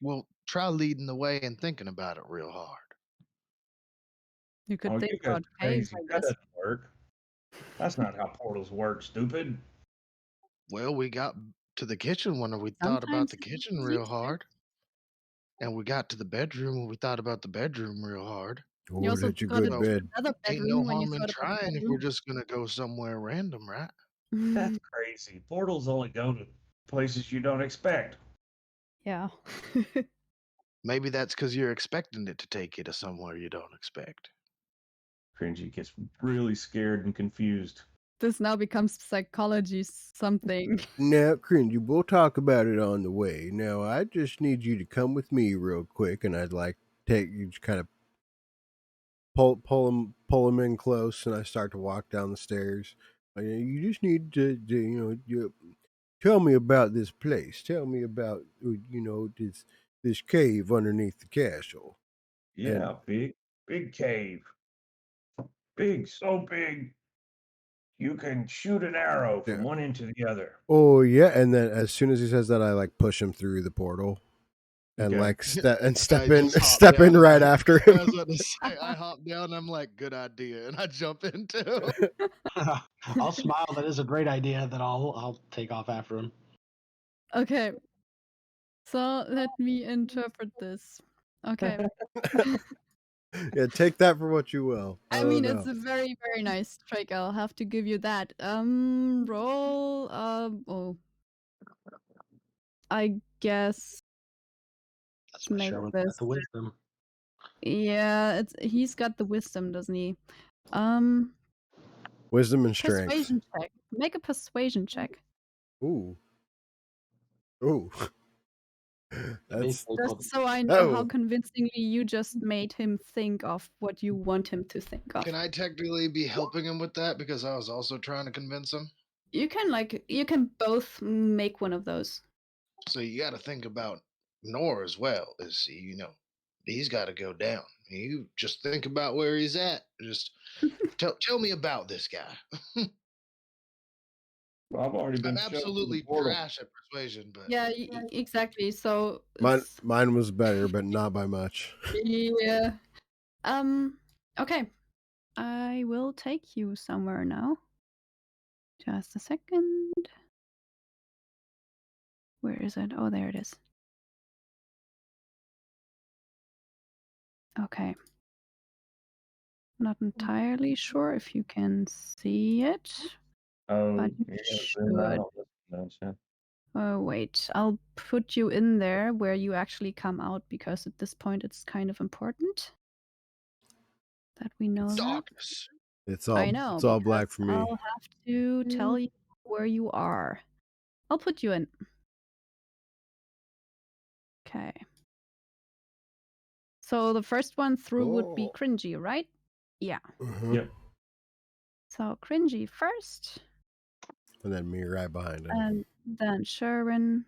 Well, try leading the way and thinking about it real hard. You could Oh, think you guys about are caves, crazy. I That guess. doesn't work. That's not how portals work, stupid. Well, we got to the kitchen when we thought about Sometimes the it's kitchen easy real to- hard. And we got to the bedroom when we thought about the bedroom real hard. You Oh, also that's a got good it bed. another Ain't bedroom no when you harm in thought about the trying if bedroom. we're just gonna go somewhere random, right? That's crazy. Portals only go to places you don't expect. Yeah. Maybe that's because you're expecting it to take you to somewhere you don't expect. Cringy gets really scared and confused. This now becomes psychology something. Now, Cringy, we'll talk about it on the way. Now, I just need you to come with me real quick, and I'd like to take you, just kind of pull him in close, and I start to walk down the stairs. You just need to tell me about this place. Tell me about this cave underneath the castle. Yeah, big cave. Big, so big. You can shoot an arrow from Yeah. one end to the other. Oh yeah, and then as soon as he says that, I like push him through the portal, and Okay. like step I in, just hop step in down. right after I him. was about to say, I hop down. I'm like, good idea, and I jump in too. I'll smile. That is a great idea. Then I'll take off after him. Okay. So let me interpret this. Okay. Yeah, take that for what you will. I mean, don't it's know. a very, very nice trick. I'll have to give you that. Roll. Oh. I guess. That's my Make Sherman this. got the wisdom. Yeah, he's got the wisdom, doesn't he? Wisdom and strength. Persuasion check. Make a persuasion check. Ooh. Ooh. That's Just so I know how Oh. convincingly you just made him think of what you want him to think of. Can I technically be helping him with that because I was also trying to convince him? You can both make one of those. So you got to think about Nor as well. Is he's got to go down. You just think about where he's at. Just tell me about this guy. Well, I've already been I'm shoved through the absolutely portal. trash at persuasion, but Yeah, exactly. So Mine was better, but not by much. yeah. Okay. I will take you somewhere now. Just a second. Where is it? Oh, there it is. Okay. Not entirely sure if you can see it, Oh, but you yeah, should. zoom out. Gotcha. Oh, wait. I'll put you in there where you actually come out because at this point it's kind of important that we know that. darkness. It's I all know. it's all black because for me. I'll have to tell you where you are. I'll put you in. Okay. So the first one through would be Oh. Cringy, right? Yeah. Yep. So Cringy first, And then me right behind him. and then Sherwin.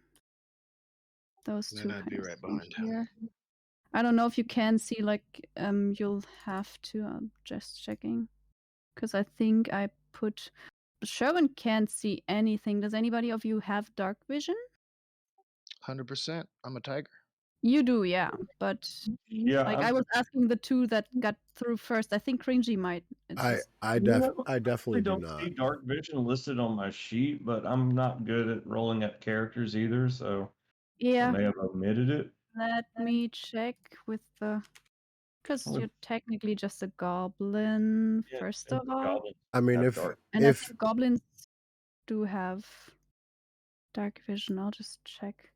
Those Then two I'd be kind of right stay behind him. here. I don't know if you can see, like, you'll have to, I'm just checking. Because I think I put, Sherwin can't see anything. Does anybody of you have dark vision? 100%. I'm a tiger. You do, yeah. But, Yeah. like, I was asking the two that got through first. I think Cringy might. It's just, I definitely do don't not. see dark vision listed on my sheet, but I'm not good at rolling up characters either, so I yeah. may have omitted it. Let me check with the, because Well, you're technically just a goblin, Yeah, first and of all. goblins I mean, have if dark. And I if think goblins do have dark vision. I'll just check.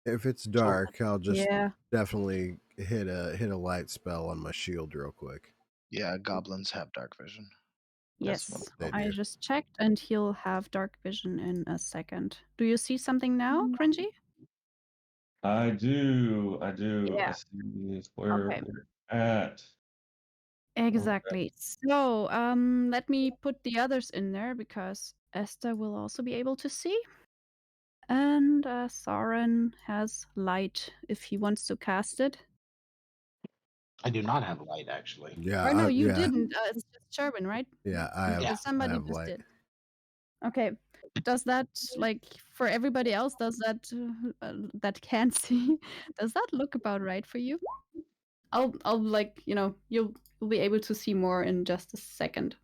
if it's dark, I'll just Yeah. definitely hit a light spell on my shield real quick. Yeah, goblins have dark vision. That's Yes. They I do. just checked and he'll have dark vision in a second. Do you see something now, Cringy? I do. I Yeah. see where Okay. we're at. Exactly. So, let me put the others in there because Esther will also be able to see. And Soren has light if he wants to cast it. I do not have light, actually. Yeah. Or no, you yeah. didn't. It's just Sherwin, right? Yeah, I have. Yeah. Somebody I have just light. did. Okay. Does that, like, for everybody else, does that that can't see, does that look about right for you? I'll like, you'll be able to see more in just a second.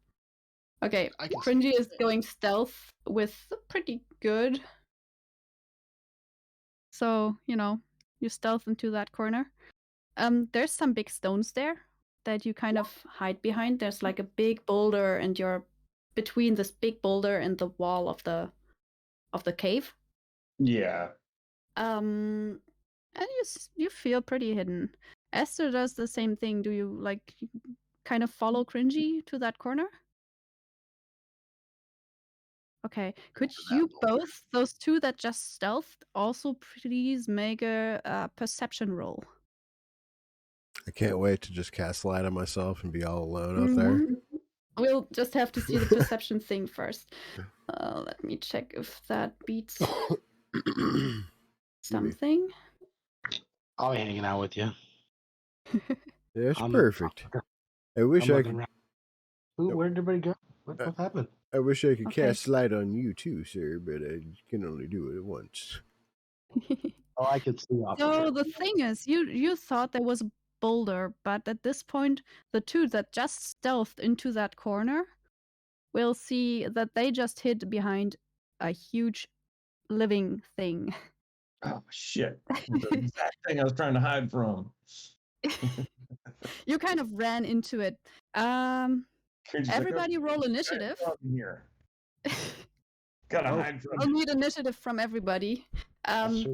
Okay, I can Cringy is going stealth with pretty good. So, you stealth into that corner. There's some big stones there that you kind of hide behind. There's like a big boulder and you're between this big boulder and the wall of the cave. Yeah. And you feel pretty hidden. Esther does the same thing. Do you like kind of follow Cringy to that corner? Okay. Could to that you boulder. both, those two that just stealthed, also please make a perception roll? I can't wait to just cast light on myself and be all alone out there. We'll just have to see the perception thing first. Let me check if that beats something. I'll be hanging out with you. Yeah, it's I'm- perfect. I wish I'm I looking could. around. Ooh, Nope. where did everybody go? What happened? I wish I could Okay. cast light on you too, sir, but I can only do it once. Oh, I could see off So here. the thing is, you thought there was a boulder, but at this point, the two that just stealthed into that corner will see that they just hid behind a huge living thing. Oh shit! The exact thing I was trying to hide from. You kind of ran into it. Cringy's like, Everybody "Oh, roll giant initiative. problem here. Gotta Oh. hide from I'll need initiative from everybody. Esther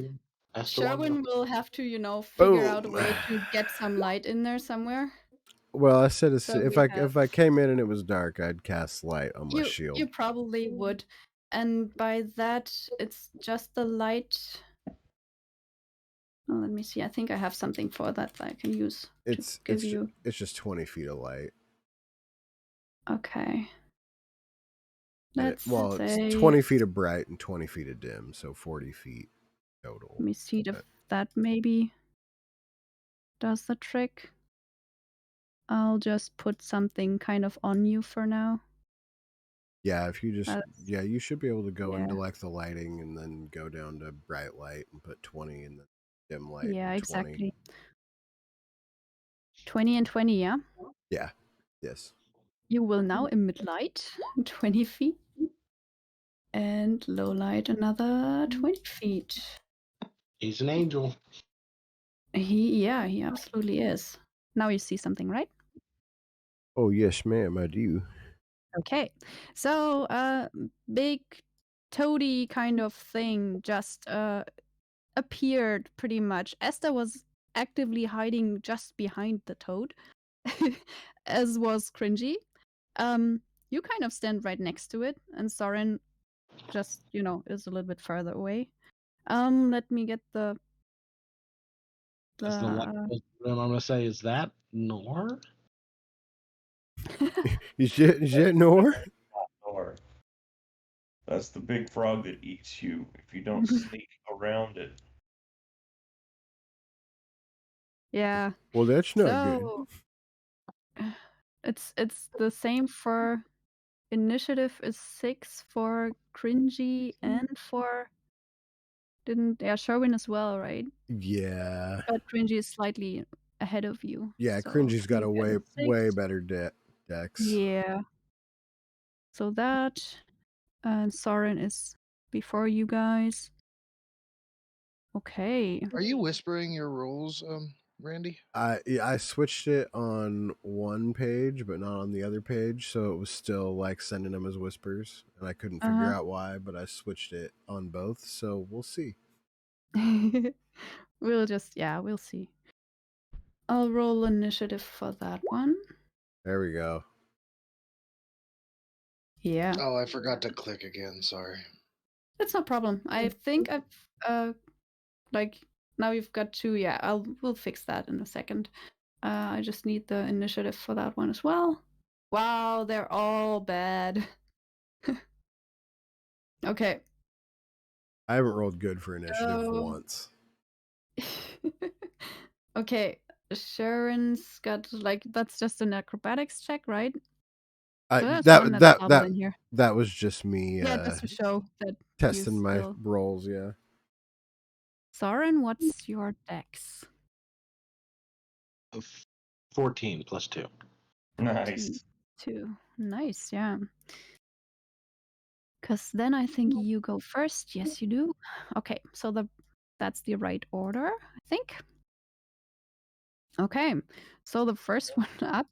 won. Sherwin will have to, figure out a Boom. way to get some light in there somewhere. Well, I said So if we if I have- came in and it was dark, I'd cast light on my shield. You probably would. And by that, it's just the light. Oh, let me see. I think I have something for that I can use It's to give you. it's just 20 feet of light. Okay. And Let's it's say 20 feet of bright and 20 feet of dim, so 40 feet total. Let me see if that maybe does the trick. I'll just put something kind of on you for now. Yeah, if you just That's- you should be able to go into Yeah. like the lighting and then go down to bright light and put 20 and then dim light Yeah, and 20. exactly. 20 and 20, yeah? Yeah. Yes. You will now emit light 20 feet. And low light another 20 feet. He's an angel. He absolutely is. Now you see something, right? Oh yes, ma'am, I do. Okay. So big toady kind of thing just appeared pretty much. Esther was actively hiding just behind the toad, as was Cringy. You kind of stand right next to it, and Soren just, is a little bit further away. Let me get the That's the light. I'm gonna say, is that Nor? Is that Nor? Or that's the big frog that eats you if you don't sneak around it. Yeah. Well, that's not good. So it's the same for initiative is 6 for Cringy and for Sherwin as well, right? Yeah. But Cringy is slightly ahead of you. Yeah, so Cringy's got you a get way 6. better dex. Yeah. So that and Soren is before you guys. Okay. Are you whispering your rules, Randy? I switched it on one page, but not on the other page, so it was still like sending them as whispers, and I couldn't figure out why. But I switched it on both, so we'll see. we'll see. I'll roll initiative for that one. There we go. Yeah. Oh, I forgot to click again. Sorry. That's no problem. I think I've like now you've got 2. Yeah, we'll fix that in a second. I just need the initiative for that one as well. Wow, they're all bad. Okay. I haven't rolled good for initiative So- once. Okay, Sharon's got that's just an acrobatics check, right? I, There's that one that's that double that in here. that was just me Yeah, just to show that testing you my still... rolls. Yeah. Soren, what's your dex? 14 plus 2. Nice. 2. Nice, yeah. Because then I think you go first. Yes, you do. Okay, so that's the right order, I think. Okay, so the first one up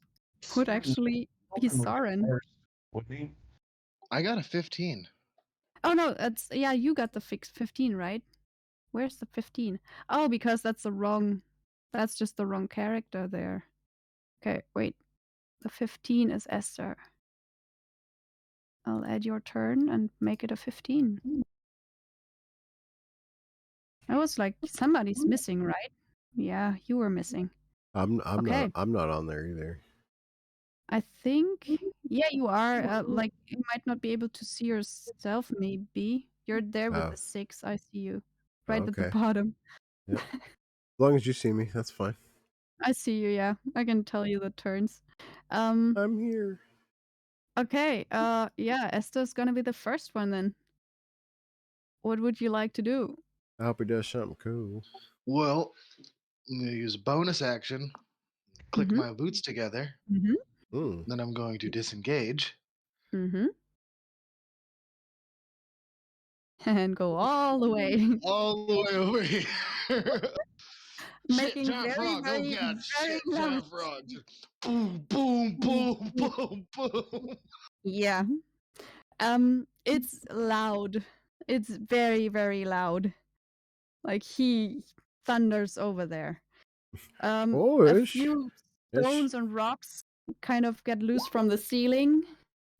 would actually be Soren. Would he? I got a 15. Oh no, you got the 15, right? Where's the 15? Oh, because that's just the wrong character there. Okay, wait. The 15 is Esther. I'll add your turn and make it a 15. I was like, somebody's missing, right? Yeah, you were missing. I'm Okay. not on there either. I think, yeah, you are. Like, you might not be able to see yourself, maybe. You're there with Oh. the 6. I see you. Right at the Okay. bottom. Yep. As long as you see me, that's fine. I see you, yeah. I can tell you the turns. Um, I'm here. okay, yeah, Esther's gonna be the first one then. What would you like to do? I hope he does something cool. Well, I'm going to use a bonus action, click Mhm. my boots together, Mm. then I'm going to disengage. Mm-hmm. And go all the way. All the way over here. Making shit, giant very, frog. very, Oh, God. very Shit, loud. giant frog. Just boom, boom, boom, boom, boom. Yeah. It's loud. It's very, very loud. Like he thunders over there. Oh, A it's- few it's- stones and rocks kind of get loose from the ceiling,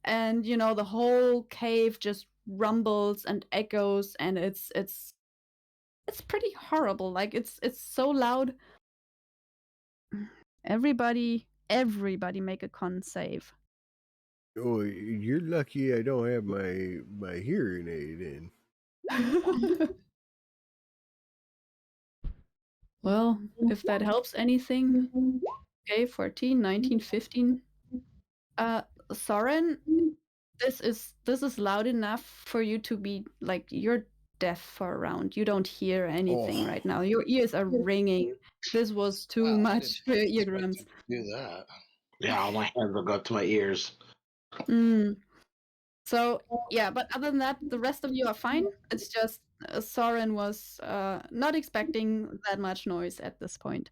and the whole cave just rumbles and echoes, and it's pretty horrible. Like it's so loud. Everybody make a con save. Oh, you're lucky I don't have my hearing aid in. Well, if that helps anything. Okay, 14, 19, 15. Soren, this is loud enough for you to be like, you're deaf for a round. You don't hear anything Oh. right now. Your ears are ringing. This was too Wow, I much for your didn't expect eardrums. it to do that. Yeah, all my hands will go up to my ears. So yeah, but other than that, the rest of you are fine. It's just Soren was not expecting that much noise at this point.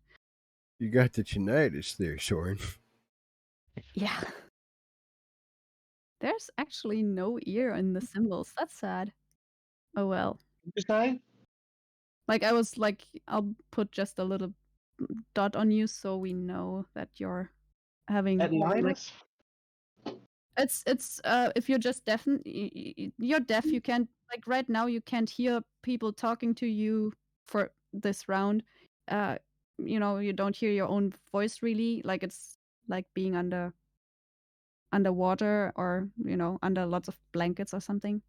You got the tinnitus there, Soren. Yeah. There's actually no ear in the symbols. That's sad. Oh well. This guy? Like I was like, I'll put just a little dot on you so we know that you're having like, Etnitis? it's if you're just deaf, you're deaf. You can't, like, right now you can't hear people talking to you for this round. You don't hear your own voice really. Like it's like being underwater or under lots of blankets or something.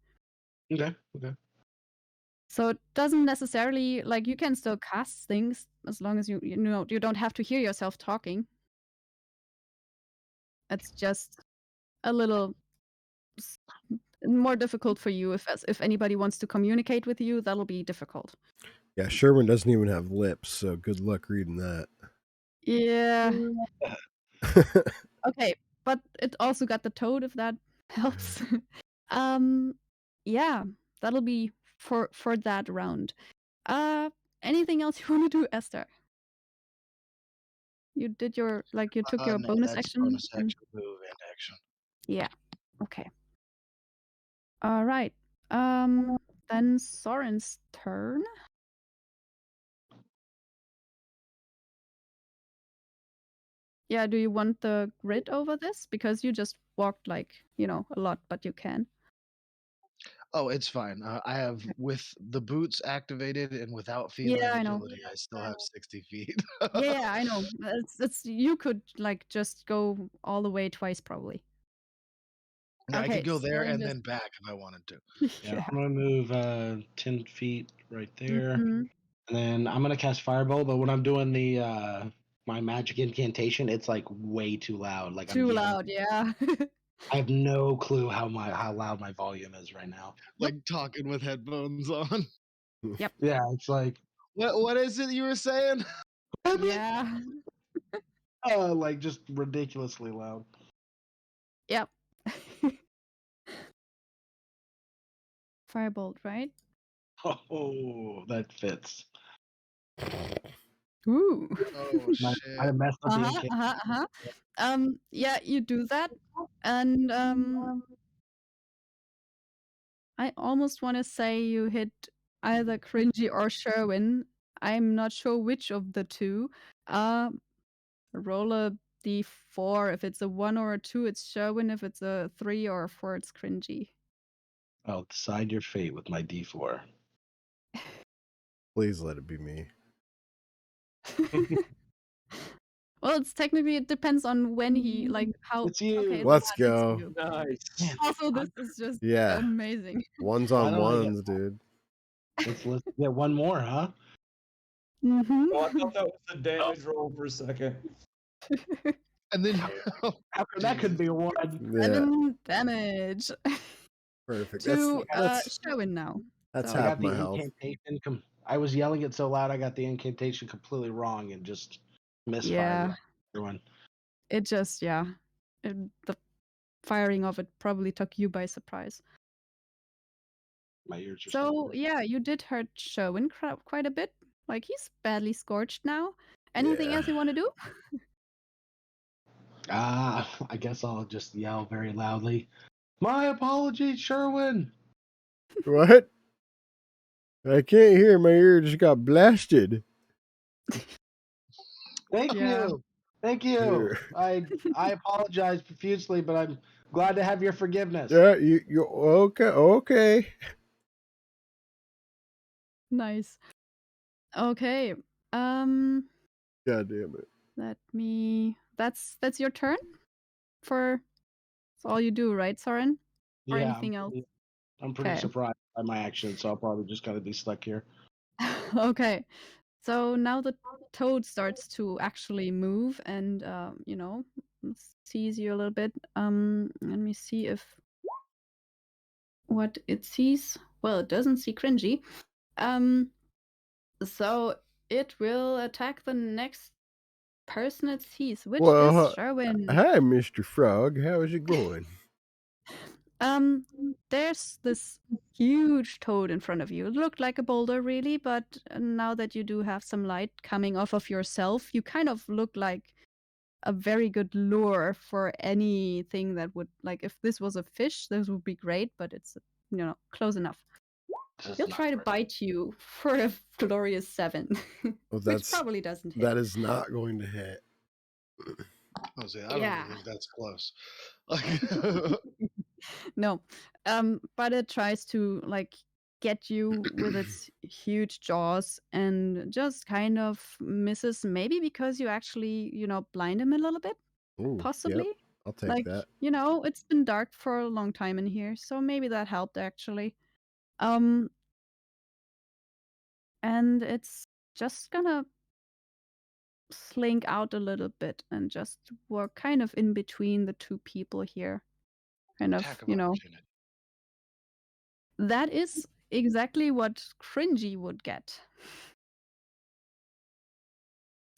Okay. So it doesn't necessarily, like, you can still cast things as long as you don't have to hear yourself talking. It's just a little more difficult for you if anybody wants to communicate with you. That'll be difficult. Yeah, Sherman doesn't even have lips, so good luck reading that. Yeah. Okay, but it also got the toad, if that helps. Yeah, that'll be for that round. Anything else you want to do, Esther? You did your you took your No, bonus that's action. bonus action, move, and action. Yeah. Okay. All right. Then Soren's turn. Yeah, do you want the grid over this? Because you just walked a lot, but you can. Oh, it's fine. I have, with the boots activated and without feline Yeah, I know. agility, I still have 60 feet. Yeah, I know. It's you could just go all the way twice probably. Yeah, I could go there Soren and just then back if I wanted to. Yeah, I'm gonna move 10 feet right there. Mhm. And then I'm gonna cast Fireball, but when I'm doing the my magic incantation, it's like way too loud. Like Too I'm yelling. loud, yeah. I have no clue how loud my volume is right now. Like talking with headphones on. Yeah, it's like What is it you were saying? Yeah. like just ridiculously loud. Yep. Firebolt, right? Oh, that fits. Ooh. Oh shit. I messed up the incantation. Yeah, you do that, and I almost want to say you hit either Cringy or Sherwin. I'm not sure which of the two. Roll a d4. If it's a 1 or a 2, it's Sherwin. If it's a 3 or a 4, it's Cringy. I'll decide your fate with my D4. Please let it be me. Well, it depends on when he, how. It's you. Okay, Let's yeah, it's go. you. Nice. Also, this is just Yeah. amazing. Ones Why on don't I get- ones, dude. Let's get one more, huh? Mm-hmm. Oh, I thought that was the damage roll for a second. And then That could be a one. Yeah, 7 damage perfect. to That's Sherwin now. that's So- I half got the my health. incantation. I was yelling it so loud, I got the incantation completely wrong and just misfired. Yeah. Everyone. It just, the firing of it probably took you by surprise. My ears are So yeah, you did hurt Sherwin quite a bit. Like, he's badly scorched now. Anything Yeah. else you want to do? I guess I'll just yell very loudly. My apologies, Sherwin. What? I can't hear. My ear just got blasted. Thank Yeah. you. Thank you. Sure. I apologize profusely, but I'm glad to have your forgiveness. Yeah, you okay? Okay. Nice. Okay. God damn it. That's your turn? That's all you do, right, Soren? Or anything else? I'm pretty Okay. surprised by my action, so I'll probably just gotta be stuck here. Okay. So now the toad starts to actually move and sees you a little bit. Let me see if what it sees. Well, it doesn't see Cringy. So it will attack the next person it sees, which Well, is Sherwin. hi, Mr. Frog. How is it going? There's this huge toad in front of you. It looked like a boulder, really, but now that you do have some light coming off of yourself, you kind of look like a very good lure for anything that would, like, if this was a fish, this would be great, but it's, close enough. This is He'll not try to great. bite you for a glorious 7, Well, which that's probably doesn't hit. that is not going to hit. I don't Yeah. even think that's close. No, but it tries to like get you with its huge jaws and just kind of misses. Maybe because you actually, blind him a little bit, Ooh, yep. possibly. I'll take Like, that. it's been dark for a long time in here, so maybe that helped actually. And it's just gonna slink out a little bit and just work kind of in between the two people here. Kind of, Attack of opportunity. That is exactly what Cringy would get.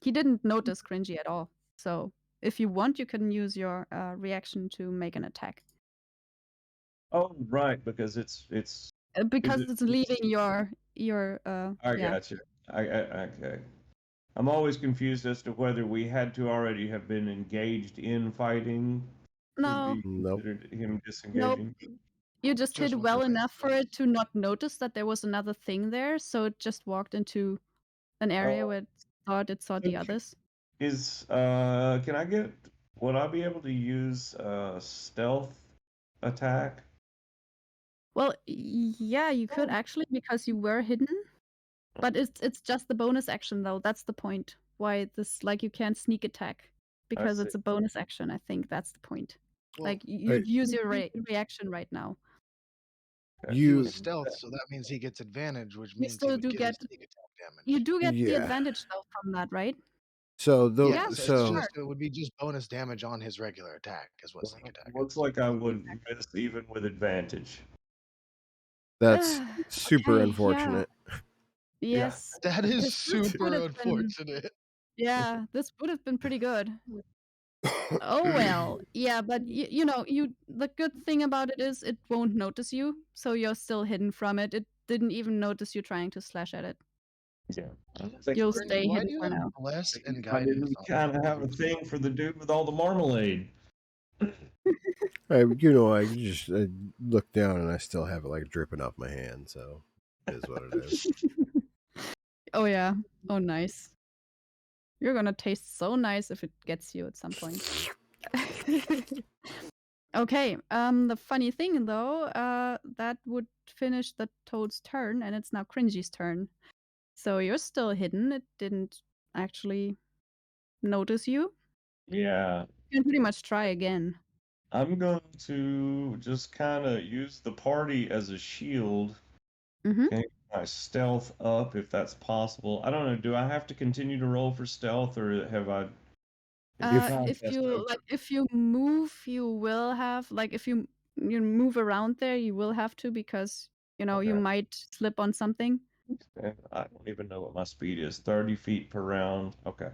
He didn't notice Cringy at all. So if you want, you can use your reaction to make an attack. Oh, right, because it's Because it- it's leaving your I yeah. got you. Okay. I'm always confused as to whether we had to already have been engaged in fighting No, to be Nope. considered him nope. disengaging. You just hit Just well within enough for it to not notice that there was another thing there, so it just walked into an area where it thought it saw the Okay. others. Can I get, would I be able to use stealth attack? Well, yeah, you could actually because you were hidden. But it's just the bonus action though. That's the point. Why this like you can't sneak attack because see. it's a bonus action. I think that's the point. Well, Like you'd use your reaction right now. he You was stealth, so that means he gets advantage, which You means he still would do get his get sneak attack damage. you do get the Yeah. advantage though from that, right? so the Yeah, So so it's so just it would be just bonus damage on his regular attack, is what sneak attack Looks is. like I would miss even with advantage. that's super Okay, unfortunate. Yes. That is This super would have been unfortunate. yeah, this would have been pretty good. Oh well. Yeah, but the good thing about it is it won't notice you, so you're still hidden from it. It didn't even notice you trying to slash at it. Yeah. You'll Cringy, stay why hidden do you for have now. bless and I guidance didn't on? kind of have a thing for the dude with all the marmalade. I just look down and I still have it like dripping off my hand. So it is what it is. Oh yeah. Oh nice. You're gonna taste so nice if it gets you at some point. Okay. The funny thing though, that would finish the toad's turn, and it's now Cringy's turn. So you're still hidden. It didn't actually notice you. Yeah. You can pretty much try again. I'm going to just kind of use the party as a shield. Mm-hmm. Okay, my stealth up if that's possible. I don't know. Do I have to continue to roll for stealth, or have I? If you move, you will have if you move around there, you will have to because you Okay. might slip on something. I don't even know what my speed is. 30 feet per round. Okay.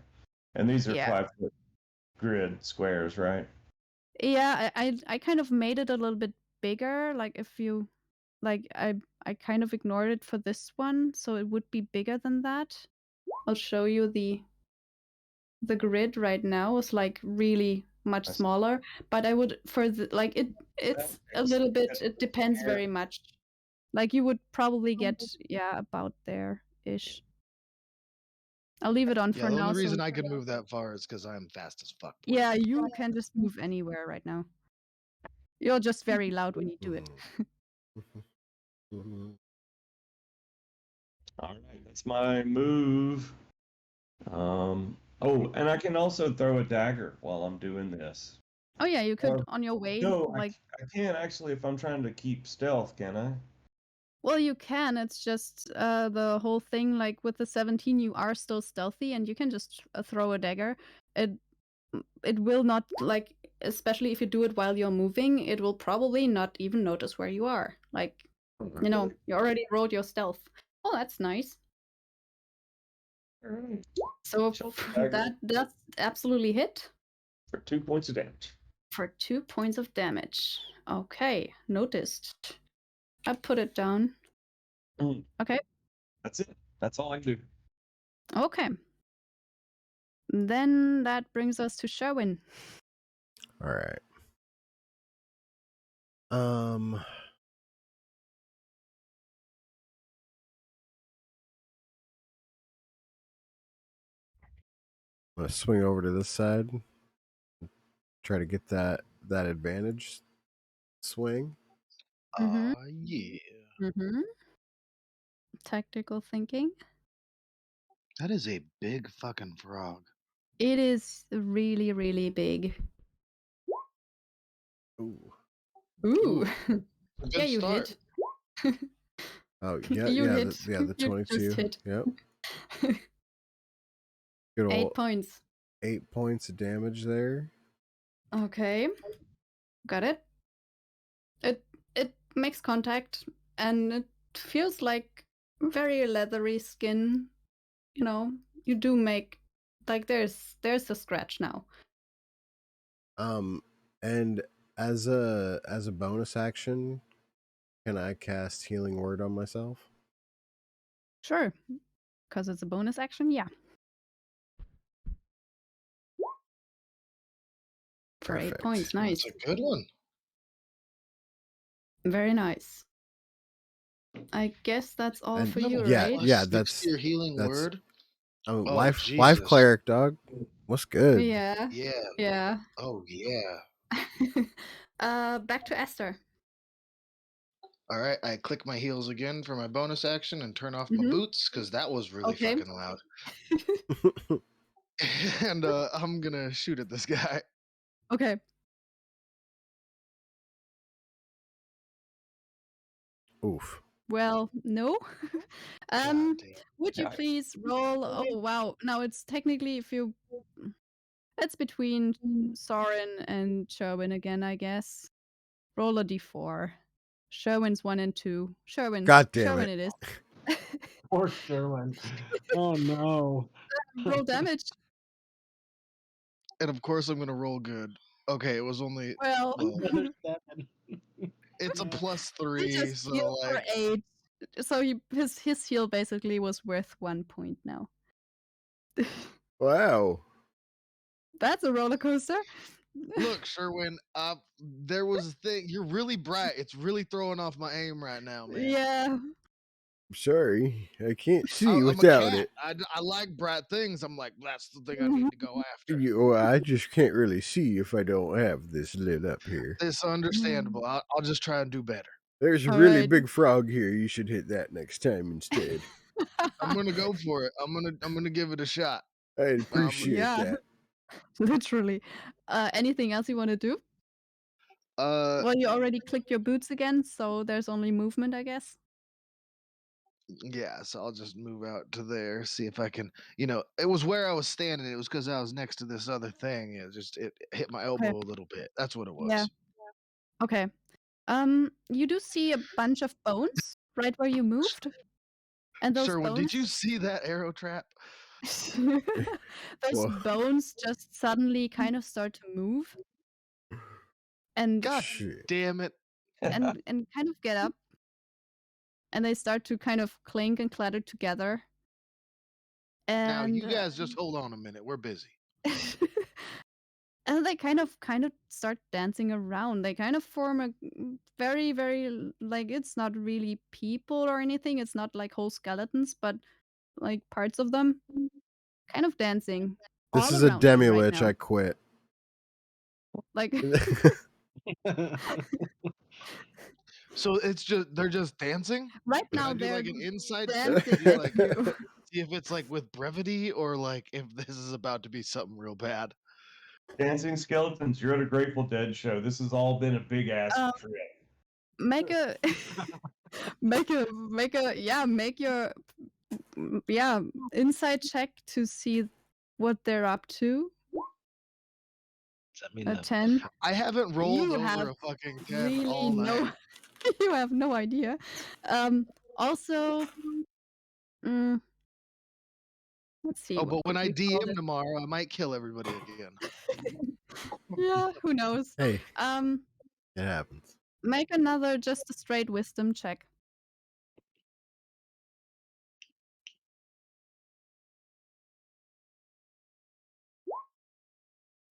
And these are Yeah. 5-foot grid squares, right? Yeah, I kind of made it a little bit bigger. Like if you I kind of ignored it for this one, so it would be bigger than that. I'll show you the grid right now is like really much I see. smaller, but I would for the it's a little bit, it depends very much. Like you would probably get about there ish. I'll leave it on Yeah, for the now. only reason so I can move that far is because I'm fast as fuck. yeah, you can just move anywhere right now. You're just very loud when you do it. All right, that's my move. Oh, and I can also throw a dagger while I'm doing this. Oh yeah, you could Or- on your way. No, I can't actually if I'm trying to keep stealth, can I? Well, you can. It's just the whole thing. Like with the 17, you are still stealthy, and you can just throw a dagger. It it will not, like, especially if you do it while you're moving, it will probably not even notice where you are. Like, you know, you already rolled your stealth. Oh, that's nice. Alright. So Shelter dagger. that's absolutely hit For 2 points of damage. for 2 points of damage. Okay, noticed. I put it down. Mm. Okay. That's it. That's all I do. Okay. Then that brings us to Sherwin. All right. I'm gonna swing over to this side. Try to get that advantage swing. Mhm. Yeah. Mm-hmm. Tactical thinking. That is a big fucking frog. It is really, really big. Ooh. Ooh. Good Yeah, you start. hit. Oh yeah, You yeah, hit. the You 22. just hit. Yep. Good 8 old points. 8 points of damage there. Okay. Got it. It makes contact and it feels like very leathery skin. You know, you do make, like, there's a scratch now. And as a bonus action, can I cast Healing Word on myself? Sure. Because it's a bonus action, yeah. For 8 Perfect. points. Nice. That's a good one. Very nice. I guess that's all And for You have you, a yeah, right? plus yeah, 6 that's to your healing that's word. Oh, life Jesus. cleric, dog. What's good? Yeah. Yeah. Yeah. Oh, yeah. Back to Esther. All right. I click my heels again for my bonus action and turn off my Mhm. boots because that was really Okay. fucking loud. And I'm going to shoot at this guy. Okay. Oof. Well, no. God damn. Would you Nice. please roll? Oh, wow. Now it's technically, if you, it's between Soren and Sherwin again, I guess. Roll a d4. Sherwin's 1 and 2. Sherwin. God damn Sherwin it. it is. Poor Sherwin. Oh no. Roll damage. And of course, I'm going to roll good. Okay. It was only, Well, well, Another 7. it's a Yeah. plus he 3. just So, healed for like, 8. So his heal basically was worth 1 point now. Wow. That's a roller coaster. look, Sherwin, there was a thing. You're really bright. It's really throwing off my aim right now, man. Yeah. Sorry, I can't see I'm a without cat. it. I like bright things. I'm like, that's the thing I need to go after. I just can't really see if I don't have this lit up here. It's understandable. I'll just try and do better. There's a All really right. big frog here. You should hit that next time instead. I'm gonna go for it. I'm gonna give it a shot. I'd appreciate Yeah. that. Literally. Anything else you want to do? Well, you already clicked your boots again, so there's only movement, I guess. Yeah. So I'll just move out to there, see if I can. It was where I was standing. It was because I was next to this other thing. It hit my elbow a little bit. That's what it was. Yeah. Okay. You do see a bunch of bones right where you moved, and those Sherwin, bones. did you see that arrow trap? Those Whoa. bones just suddenly kind of start to move, and God Shit. damn it! and kind of get up, and they start to kind of clink and clatter together. Now And you guys just hold on a minute. We're busy. and they kind of start dancing around. They kind of form a very, very, like, it's not really people or anything. It's not like whole skeletons, but like parts of them kind of dancing This all is a around you demi right lich. now. I quit. Like, So they're just dancing. right Can now I do they're like an insight check dancing to see at like you. see if it's like with brevity or like if this is about to be something real bad? Dancing skeletons, you're at a Grateful Dead show. This has all been a big ass trip. Make a make your insight check to see what they're up to. Does that mean A the 10. I haven't rolled You over have a fucking 10 really all no. night. You have no idea. Also, mm, let's see. Oh, What but when would I we call DM it? tomorrow, I might kill everybody again. Yeah, who knows? Hey, Um, it happens. make another just a straight wisdom check.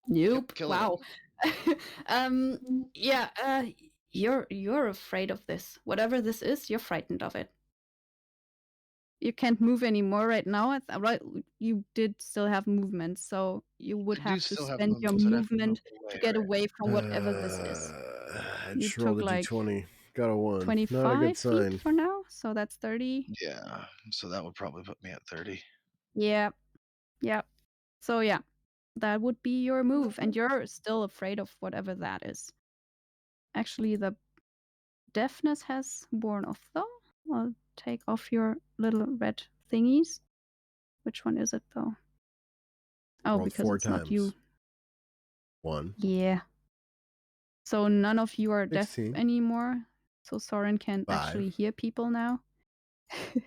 Nope. Killing Wow. Yeah, you're afraid of this. Whatever this is, you're frightened of it. You can't move anymore right now. Right, you did still have movement, so you would I do have to still have spend your movement, so I'd have to move movement to get right? away from whatever this is. I You just rolled took a like d20. Got a 1. Not a 25 good feet sign. for now, so that's 30. Yeah, so that would probably put me at 30. Yeah, yeah. So yeah, that would be your move, and you're still afraid of whatever that is. Actually, the deafness has worn off though. I'll take off your little red thingies. Which one is it though? Oh, Rolled because 4 it's not you. times. 1. Yeah. So none of you are deaf 16. anymore. So Soren can 5. actually hear people now.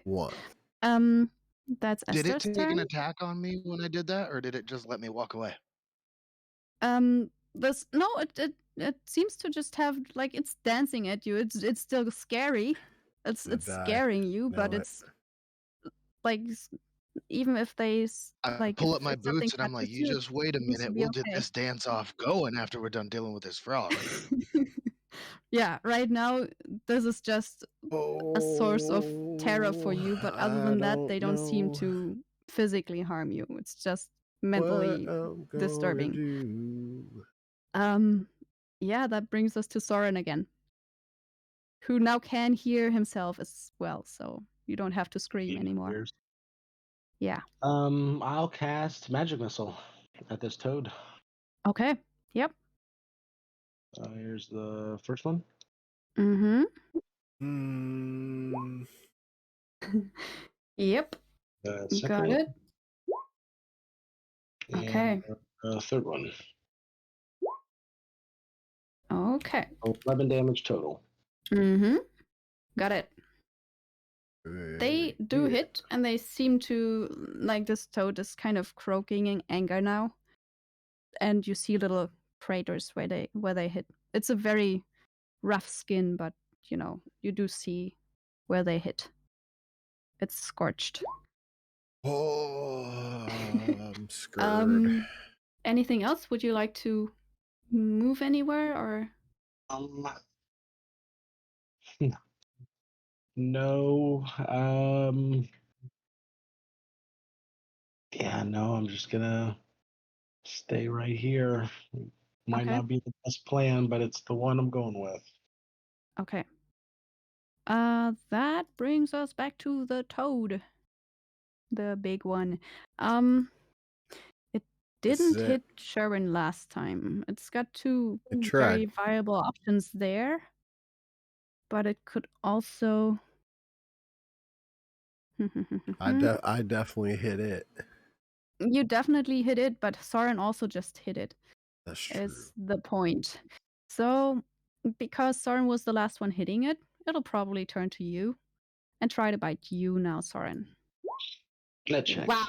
1. That's Did it Esther's take an turn. attack on me when I did that, or did it just let me walk away? It seems to just have like it's dancing at you. It's still scary. It's Gonna it's die. scaring you, but Know it. it's like even if they I like pull if up my it's something boots and I'm like, touches you you, just wait a it seems to minute. be We'll get okay. this dance off going after we're done dealing with this frog. Yeah, right now this is just a source of terror for you, but other than that, they don't seem to physically harm you. It's just mentally what I'm gonna disturbing. do. Yeah, that brings us to Soren again, who now can hear himself as well, so you don't have to scream anymore. Ears. Yeah. I'll cast magic missile at this toad. Okay. Yep. Here's the first one. Mm-hmm. Hmm. Yep. Second Got one. it. Okay. And third one. Okay. 11 damage total. Mm-hmm. Got it. They do Yeah. hit, and they seem to like this toad is kind of croaking in anger now. And you see little craters where they hit. It's a very rough skin, but you do see where they hit. It's scorched. Oh, I'm scared. Anything else? Would you like to move anywhere or? No. Yeah, no, I'm just gonna stay right here. Might Okay. not be the best plan, but it's the one I'm going with. Okay. That brings us back to the toad. The big one. It This didn't is it. hit Sherwin last time. It's got two It very tried. viable options there. But it could also. I definitely hit it. You definitely hit it, but Soren also just hit it. That's true. Is the point. So, because Soren was the last one hitting it, it'll probably turn to you and try to bite you now, Soren. Let's check. Wow.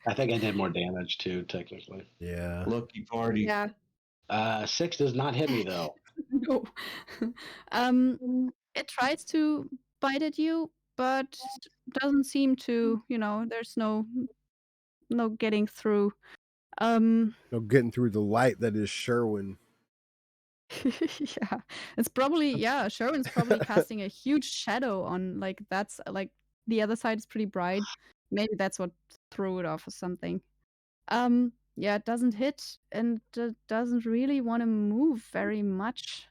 I think I did more damage too, technically. Yeah. Lucky party. Yeah. 6 does not hit me though. No. It tries to bite at you, but doesn't seem to, there's no getting through. No getting through the light that is Sherwin. Yeah. It's probably, Sherwin's probably casting a huge shadow on, like, that's, like, the other side is pretty bright. Maybe that's what threw it off or something. Yeah, it doesn't hit and doesn't really want to move very much.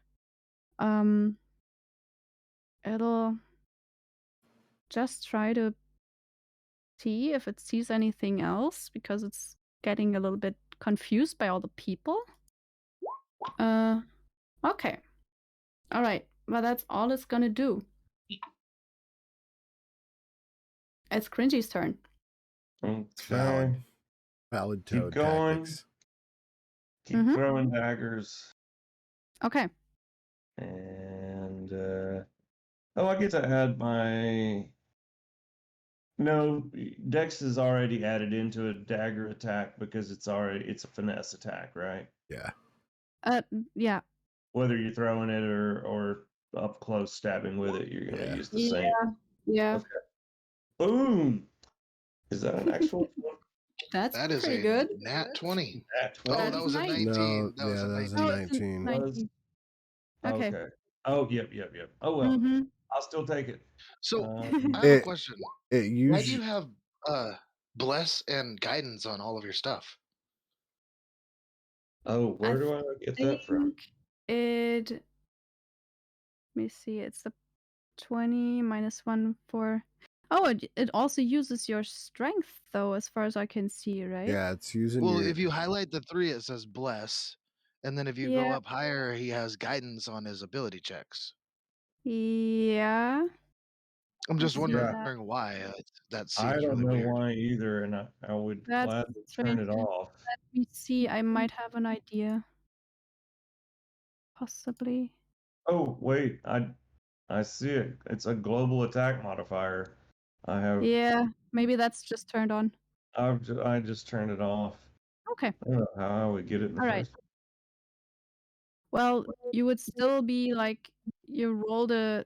It'll just try to see if it sees anything else because it's getting a little bit confused by all the people. Okay. All right. Well, that's all it's gonna do. It's Cringy's turn. Okay. Valid. Valid Keep toad going. tactics. Keep Mhm. throwing daggers. Okay. And I get to add my. No, Dex is already added into a dagger attack because it's a finesse attack, right? Yeah. Yeah. Whether you're throwing it or up close stabbing with it, you're gonna Yeah. use the same. Yeah. Okay. Boom! Is that an actual That's That is pretty a good. nat 20. nat Oh, 20? that was a nice. 19. No, That was yeah, a that was a 19. Oh, it's a 19. 19. Okay. Okay. Oh, yep. Oh well, Mm-hmm. I'll still take it. So Um, I have a It question. it Why do usually you have bless and guidance on all of your stuff? oh, I where do I get that from? think it. Let me see. It's a 20 minus 1 for. Oh, it also uses your strength, though, as far as I can see, right? yeah, it's using Well, your if you highlight the 3, it says bless, and then if you go Yeah. up higher, he has guidance on his ability checks. Yeah. I'm I just see wondering that. why. That I seems don't really know weird. why either, and I would That's gladly turn strange. it off. Let me see. I might have an idea. Possibly. Oh wait, I see it. It's a global attack modifier. Yeah. Maybe that's just turned on. I just turned it off. Okay. I don't know how I would get it in the All right. first. Well, you would still be like you rolled a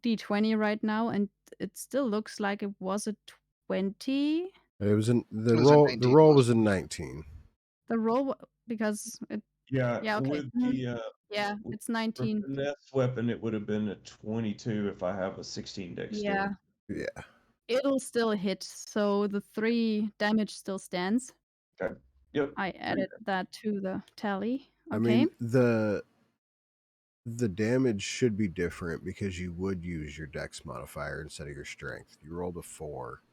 d20 right now, and it still looks like it was a 20. it was in the It was a roll. The 19 roll plus. was a 19. The roll because it. Yeah, Yeah. Okay. with the Yeah, with it's the 19. finesse weapon, it would have been a 22 if I have a 16 dexterity. Yeah. Yeah. It'll still hit, so the 3 damage still stands. Okay. Yep. I added that to the tally. I Okay. mean the damage should be different because you would use your dex modifier instead of your strength. You rolled a 4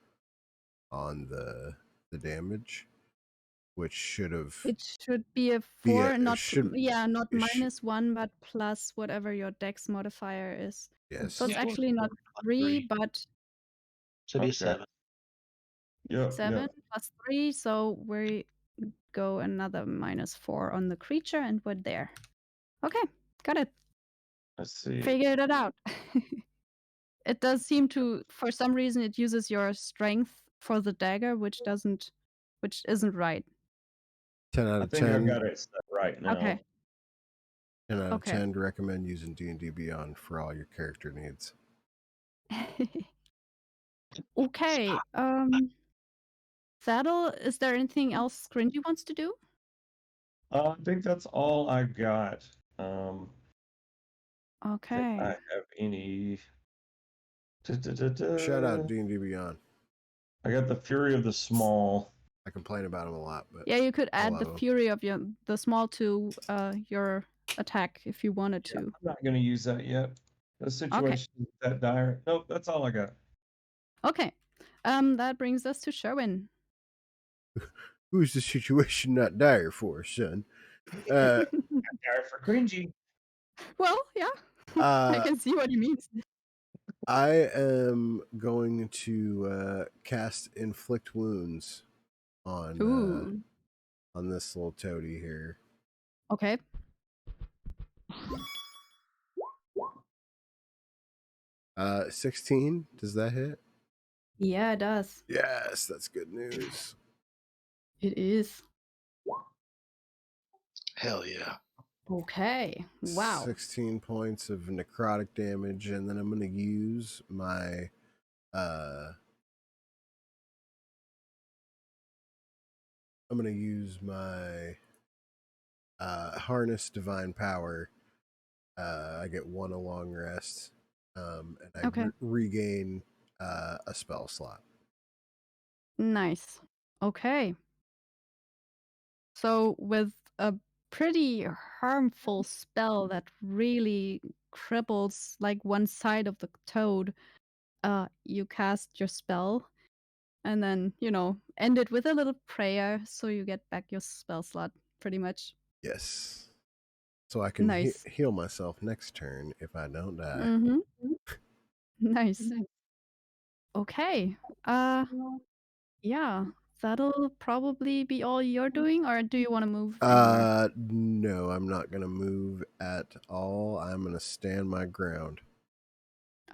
on the damage, which should have It should be a be 4, a not should not it should- -1, but plus whatever your dex modifier is. yes. So it's Yeah. actually not 3, but Should be a Okay. 7. Yep. 7 plus 3. So we go another -4 on the creature, and we're there. Okay, got it. Let's see. Figured it out. It does seem to, for some reason, it uses your strength for the dagger, which isn't right. 10 out I of think I 10. got it set right now. Okay. 10 out of Okay. 10 recommend using D&D Beyond for all your character needs. Okay. Saddle, is there anything else Scringy wants to do? I think that's all I got. Okay. If I have any. Shout out D&D Beyond. I got the Fury of the Small. I complain about them a lot, but Yeah, you could add love the 'em. fury of the small to your attack if you wanted to. I'm not going to use that yet. The situation is that dire. Nope, that's all I got. Okay. That brings us to Sherwin. Who's the situation not dire for, son? Dire for cringy. Well, yeah. I Uh, can see what he means. I am going to cast Inflict Wounds on Ooh. this little toady here. Okay. Uh, 16. Does that hit? Yeah, it does. Yes, that's good news. It is. Hell yeah. Okay. Wow. 16 points of necrotic damage, and then I'm going to use my harness divine power. I get 1 a long rest, and I Okay. regain a spell slot. Nice. Okay. So with a pretty harmful spell that really cripples like one side of the toad, you cast your spell and then, end it with a little prayer so you get back your spell slot pretty much. Yes. So I can Nice. heal myself next turn if I don't die. Mm-hmm. Nice. Okay. Yeah. that'll probably be all you're doing, or do you want to move anymore? No, I'm not gonna move at all. I'm gonna stand my ground.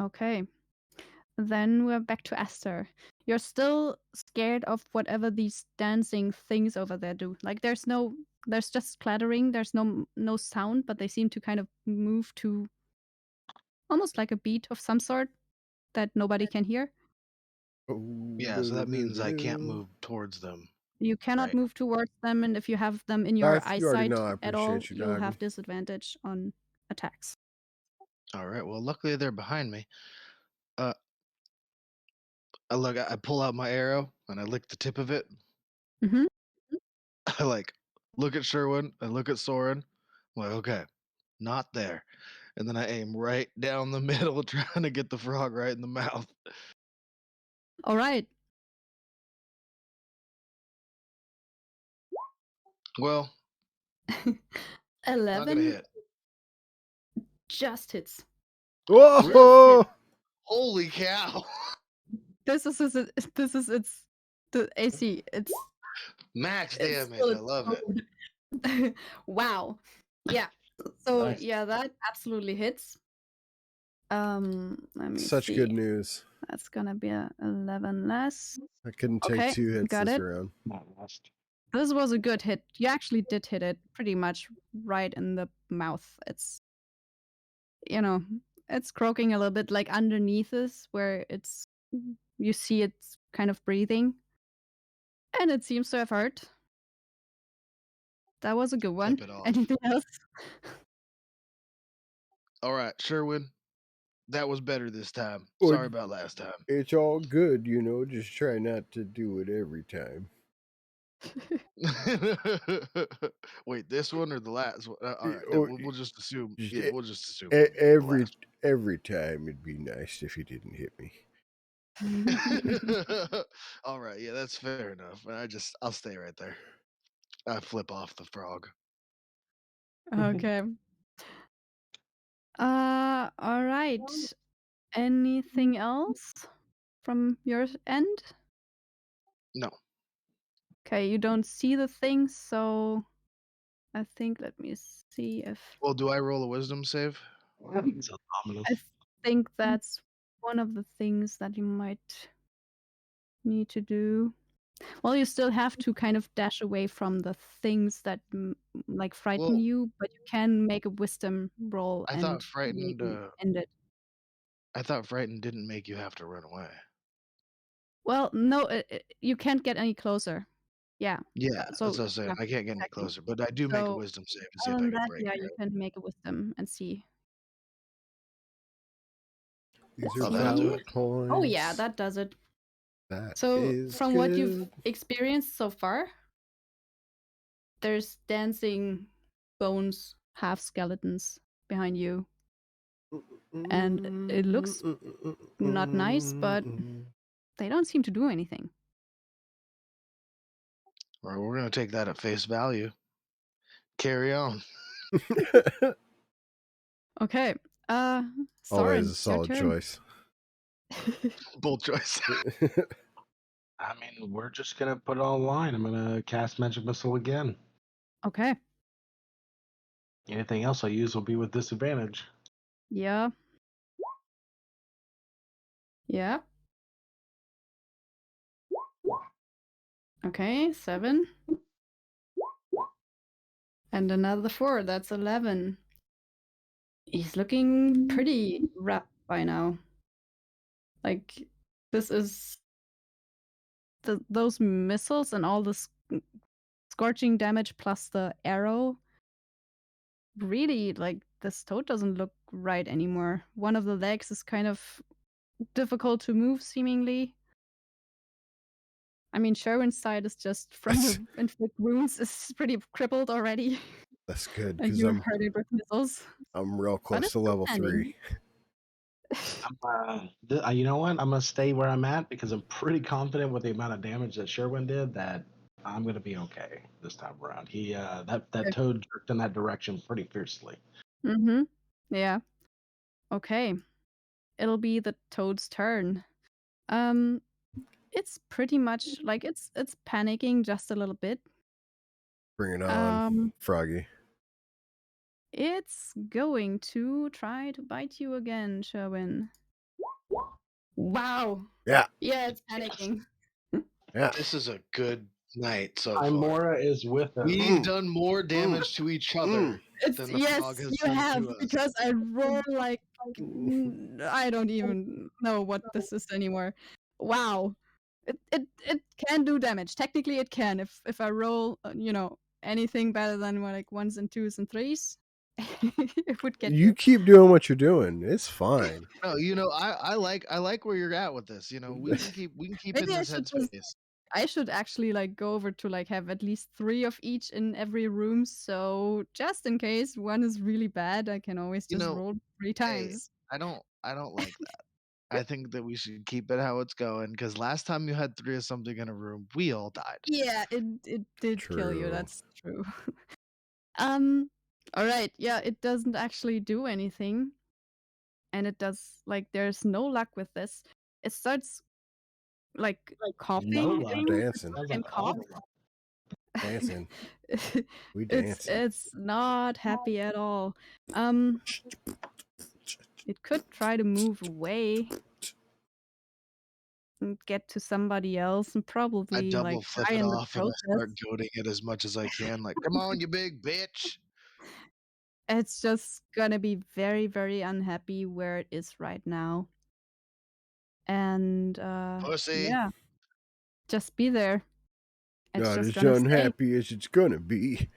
Okay. Then we're back to Esther. You're still scared of whatever these dancing things over there do. Like there's just clattering, there's no sound, but they seem to kind of move to almost like a beat of some sort that nobody can hear. Yeah, so that means I can't move towards them. You cannot Right. move towards them, and if you have them in your You already eyesight know I at all, appreciate you, you'll Nigel. have disadvantage on attacks. All right. Well, luckily they're behind me. I pull out my arrow and I lick the tip of it. Mm-hmm. I like look at Sherwin. I look at Soren. I'm like, okay, not there. And then I aim right down the middle, trying to get the frog right in the mouth. All right. Well, not gonna 11 hit. just hits. Whoa! Holy cow! This is its the AC. It's Max it's damage. still I love it. it. Wow. Yeah. So Nice. yeah, that absolutely hits. Let me Such see. good news. That's gonna be a 11 less. I couldn't take Okay, 2 hits got this it. round. Not lost. This was a good hit. You actually did hit it pretty much right in the mouth. It's it's croaking a little bit like underneath this where you see it's kind of breathing. And it seems to have hurt. That was a good one. Flip it off. Anything else? All right, Sherwin. That was better this time. Well, Sorry about last time. It's all good, just try not to do it every time. Wait, this one or the last one? All right, Or- we'll just assume. just Yeah, e- we'll just assume. Every last every time it'd be nice if you didn't hit me. All right, yeah, that's fair enough. I'll stay right there. I flip off the frog. Okay. All right. Anything else from your end? No. Okay, you don't see the thing, so I think let me see if Well, do I roll a wisdom save? So ominous. I think that's one of the things that you might need to do. Well, you still have to kind of dash away from the things that like frighten Well- you, but you can make a wisdom roll I and thought frightened. maybe end it. I thought frightened didn't make you have to run away. Well, no, you can't get any closer. Yeah. Yeah, So that's what I was saying. yeah, I can't get any exactly. closer, but I do make a So, wisdom save to see if other I than can that, break yeah, it. you can make a wisdom and see. These Oh, are that'll do valid it. points. Oh yeah, that does it. That So is from what you've good. experienced so far, there's dancing bones, half skeletons behind you. And it looks not nice, but they don't seem to do anything. All right, we're gonna take that at face value. Carry on. Okay. Always Soren, a your solid turn. choice. Bold choice. I mean, we're just gonna put it online. I'm gonna cast magic missile again. Okay. Anything else I use will be with disadvantage. Yeah. Yeah. Okay, 7. And another 4, that's 11. He's looking pretty wrapped by now. Like, this is those missiles and all the scorching damage plus the arrow. Really, like, this toad doesn't look right anymore. One of the legs is kind of difficult to move, seemingly. I mean, Sherwin's side is just from the inflict wounds is pretty crippled already. That's good And because you're I'm hurting with missiles. real But close it's to still level standing. 3. You know what? I'm gonna stay where I'm at because I'm pretty confident with the amount of damage that Sherwin did that I'm gonna be okay this time around. He that Okay. toad jerked in that direction pretty fiercely. Mm-hmm. Yeah. Okay. It'll be the toad's turn. It's pretty much like it's panicking just a little bit. Bring it on, Um, Froggy. it's going to try to bite you again, Sherwin. Wow. Yeah, Yeah, it's panicking. yeah. This is a good night so far. Imora is with us. We've done more damage to each other It's than the yes, frog has you done have to us. because I roll like I don't even know what this is anymore. Wow. It can do damage. Technically it can if I roll, anything better than like ones and twos and threes. It would get You you. keep doing what you're doing. It's fine. No, I like where you're at with this. We can keep Maybe in I this should headspace. I should actually like go over to like have at least 3 of each in every room, so just in case one is really bad, I can always You just know, roll 3 Hey, times. I don't like that. I think that we should keep it how it's going because last time you had 3 of something in a room, we all died. Yeah, it did kill you. True. That's true. Um, all right. Yeah, it doesn't actually do anything, and it does like there's no luck with this. It starts like coughing. No luck. I'm dancing. Sounds And like cough. overlap. Dancing. We It's dancing. it's not happy at all. It could try to move away and get to somebody else, and I probably double like flip die it in the off and I process. start goading it as much as I can. Like, come on, you big bitch! It's just gonna be very, very unhappy where it is right now. And Pussy. yeah, just be there. It's Not just as gonna stay. unhappy as it's gonna be.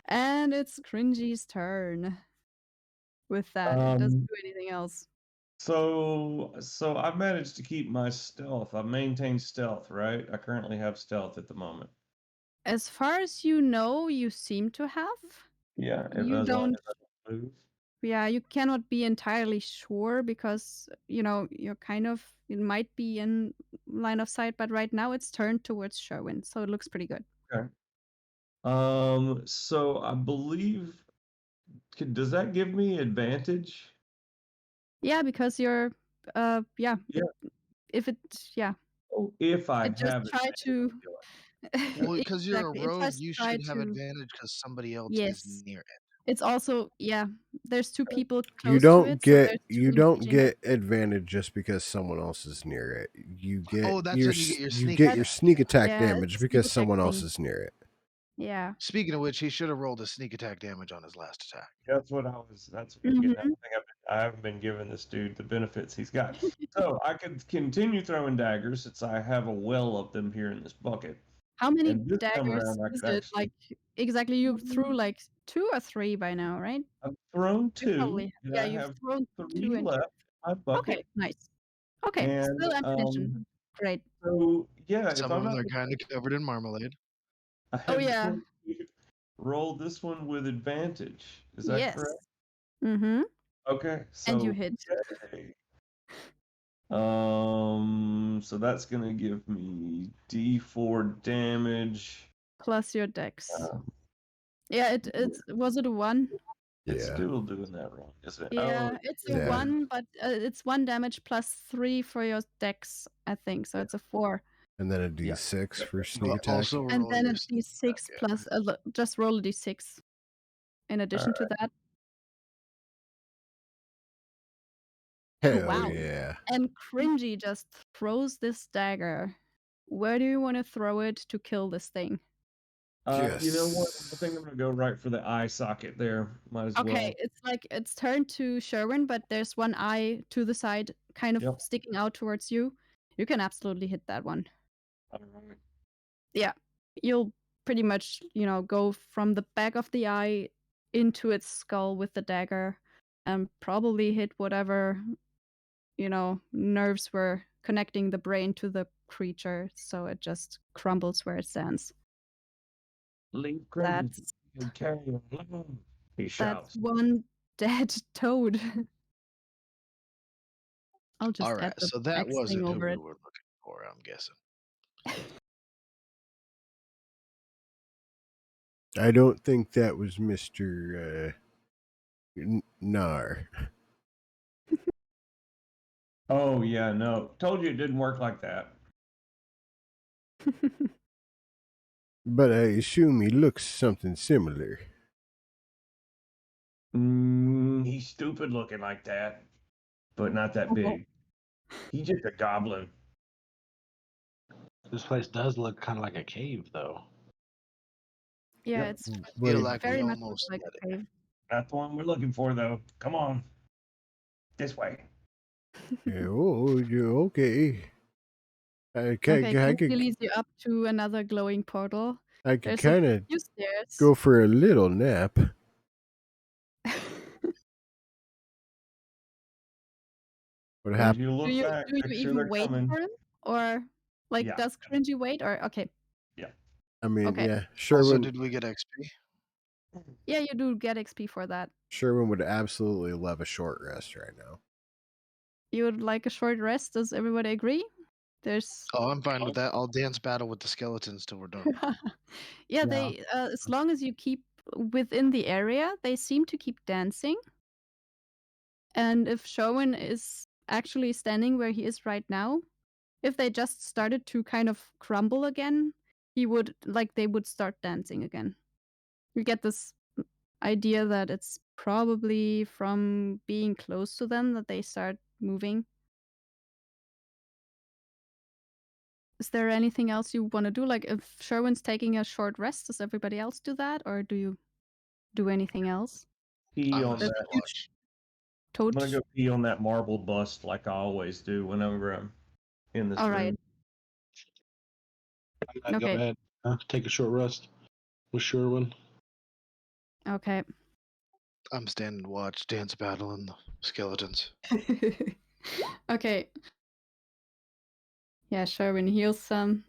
And it's Cringy's turn. With that, it doesn't do anything else. So I've managed to keep my stealth. I've maintained stealth, right? I currently have stealth at the moment. As far as you know, you seem to have. Yeah, You as long don't. as I don't move. Yeah, you cannot be entirely sure because you're kind of it might be in line of sight, but right now it's turned towards Sherwin, so it looks pretty good. Okay. So I believe, does that give me advantage? Yeah, because you're yeah. Yeah. If it yeah, Oh, if I it just have try advantage, to Well, because you're a exactly. It rogue, tries to you try should have to advantage because somebody else is yes. near it. It's also there's 2 people You close to don't it, so get there's 2 you don't engaging it. get advantage just because someone else is near it. You get Oh, that's when you get your you sneak get your attack. sneak attack Yeah, damage it's a sneak because attack someone else thing. is near it. Yeah. Speaking of which, he should have rolled a sneak attack damage on his last attack. That's what I was. That's what I'm getting at. Mhm. I haven't been giving this dude the benefits he's got. So I could continue throwing daggers since I have a well of them here in this bucket. How many And this time daggers around, I is could it? actually. Like exactly, you threw like 2 or 3 by now, right? I've thrown You 2, probably and yeah, I you've have thrown 2 3 into left in my bucket. okay, nice. Okay, And still ammunition. Great. so yeah, if Some I'm of them not are kind of covered in marmalade. Oh I'm yeah. going to roll this one with advantage. Is that Yes. correct? Mhm. Okay, And you so hit. yay. So that's gonna give me D4 damage. Plus your dex. Um, Yeah, it's was it a 1? It's Yeah. still doing that wrong, isn't it? Yeah, Oh, it's a Yeah. 1, but it's 1 damage plus 3 for your dex, I think. So it's a 4. And then a Yeah. D6 for sneak But attack. also And roll then your a sneak d6 attack, yeah. plus just roll a d6 in addition to that. Hell Wow. yeah. And Cringy just throws this dagger. Where do you want to throw it to kill this thing? You know what? I think I'm gonna go right for the eye socket there. Might as Okay, well. it's like it's turned to Sherwin, but there's one eye to the side, kind of Yep. sticking out towards you. You can absolutely hit that one. Alright. Yeah, you'll pretty much, go from the back of the eye into its skull with the dagger, and probably hit whatever, nerves were connecting the brain to the creature, so it just crumbles where it stands. Leave Cringy That's and carry on. He that's shouts. one dead toad. I'll just All add right, the so that X thing wasn't who over we it. were looking for, I'm guessing. I don't think that was Mr. Nar. Oh yeah, no. Told you it didn't work like that. But I assume he looks something similar. He's stupid looking like that, but not that big. He's just a goblin. This place does look kind of like a cave, though. Yeah, Yep. it's But Feel he- like we very much looks almost like get a cave. Not the one we're looking for, though. Come on. This way. yeah, oh, you're okay. I Okay, Kinsey could leads you up to another glowing portal. I could There's a kind of few stairs. go for a little nap. What If happened? you look back, Do you make sure even they're wait coming. for him, or like Yeah. does Cringy wait? Or okay, I mean, Okay. yeah, Also, Sherwin. did we get XP? yeah, you do get XP for that. Sherwin would absolutely love a short rest right now. You would like a short rest. Does everybody agree? There's Oh, I'm fine with that. I'll dance battle with the skeletons till we're done. yeah, they as long as you keep within the area, they seem to keep dancing. And if Sherwin is actually standing where he is right now, if they just started to kind of crumble again, they would start dancing again. You get this idea that it's probably from being close to them that they start moving. Is there anything else you want to do? Like if Sherwin's taking a short rest, does everybody else do that? Or do you do anything else? Pee I'm on gonna that. sit watch. I'm Toad. gonna go pee on that marble bust like I always do whenever I'm in this All room. right. Go Okay. ahead. Take a short rest with Sherwin. Okay. I'm standing watch, dance battle, and the skeletons. Okay. Yeah, Sherwin heals some.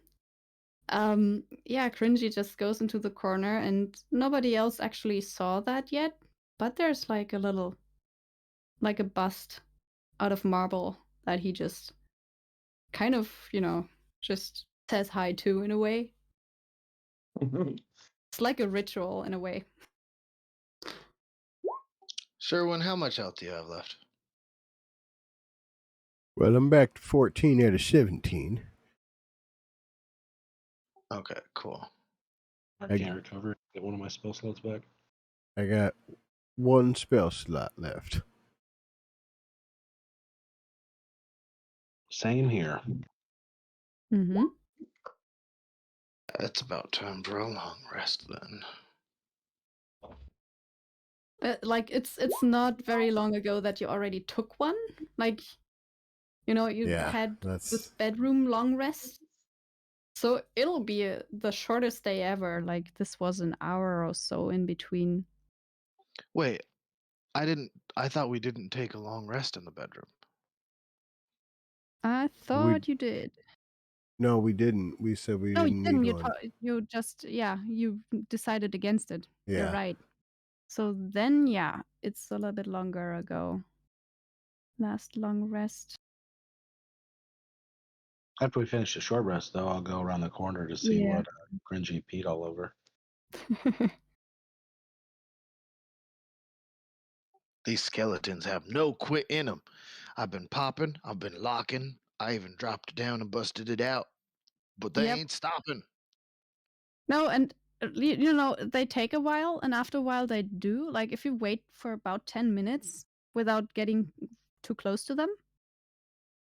Yeah, Cringy just goes into the corner and nobody else actually saw that yet, but there's like a bust out of marble that he just kind of, just says hi to in a way. It's like a ritual in a way. Sherwin, how much health do you have left? Well, I'm back to 14 out of 17. Okay, cool. I can't recover. Get one of my spell slots back. I got one spell slot left. Same here. Mm-hmm. It's about time for a long rest then. Like it's not very long ago that you already took one. Like, you Yeah, had that's this bedroom long rest. So it'll be the shortest day ever. Like this was an hour or so in between. Wait, I thought we didn't take a long rest in the bedroom. I thought you did. no, we didn't. We said we No, you didn't didn't. need You one. you just you decided against it. You're Yeah, right. So then it's a little bit longer ago. Last long rest. After we finish the short rest, though, I'll go around the corner to see Yeah. what Cringy peed all over. These skeletons have no quit in them. I've been popping, I've been locking, I even dropped it down and busted it out. But they Yep. ain't stopping. No, and they take a while, and after a while they do. Like if you wait for about 10 minutes without getting too close to them,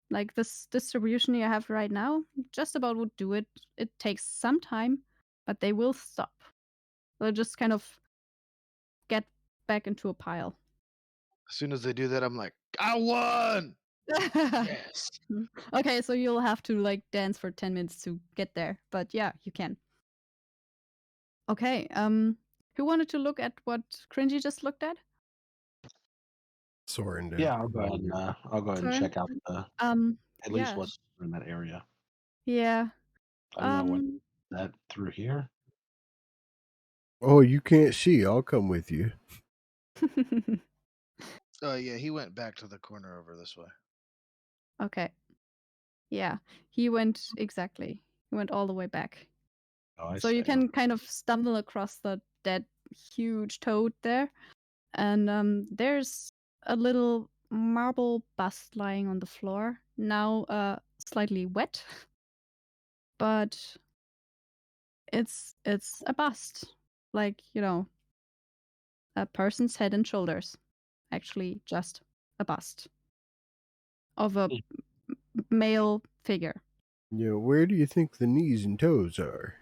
like this distribution you have right now, just about would do it. It takes some time, but they will stop. They'll just kind of get back into a pile. As soon as they do that, I'm like, I won! Yes. Okay, so you'll have to like dance for 10 minutes to get there, but yeah, you can. Okay, who wanted to look at what Cringy just looked at? Soren did. Yeah, I'll go ahead and Soren? check out at least Yeah. what's in that area. Yeah. I don't know what that through here. Oh, you can't see. I'll come with you. Oh, yeah, he went back to the corner over this way. Okay. Yeah, he went exactly. He went all the way back. Oh, I So you see. can kind of stumble across the dead huge toad there. And there's a little marble bust lying on the floor, now slightly wet, but it's a bust, like, a person's head and shoulders. Actually, just a bust of a male figure. Where do you think the knees and toes are?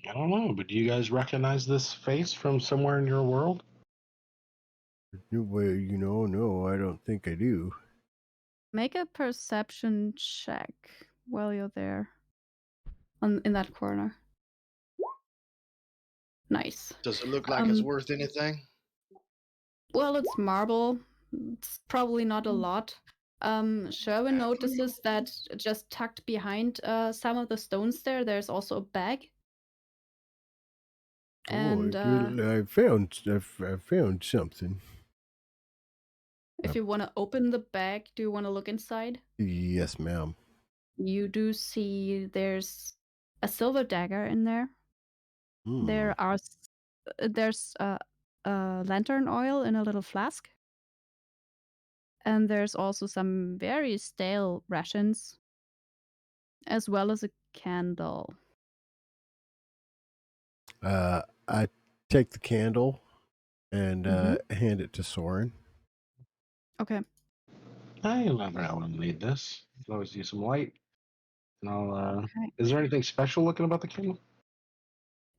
I don't know, but do you guys recognize this face from somewhere in your world? Well, no, I don't think I do. Make a perception check while you're there. In that corner. Nice. Does it look like it's worth anything? Well, it's marble. It's probably not a lot. Sherwin notices that just tucked behind some of the stones there's also a bag. And I found something. if you want to open the bag, do you want to look inside? Yes, ma'am. You do see there's a silver dagger in there. There's lantern oil in a little flask. And there's also some very stale rations, as well as a candle. I take the candle and hand it to Soren. Okay. I never need this. You can always use some light. And I'll. Okay. Is there anything special looking about the candle?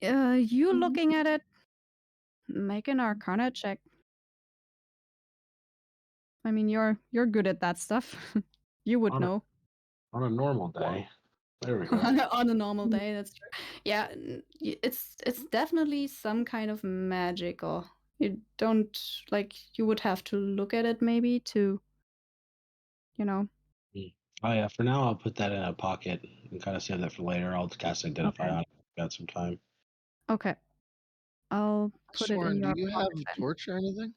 You looking at it, make an Arcana check. I mean, you're good at that stuff. You would know. On a normal day. There we go. On a normal day, that's true. Yeah, it's definitely some kind of magical. You don't you would have to look at it maybe to, Oh yeah, for now I'll put that in a pocket and kind of save that for later. I'll cast Identify on it. Got some time. Okay. I'll put Soren, it in your do you have pocket a then. torch or anything?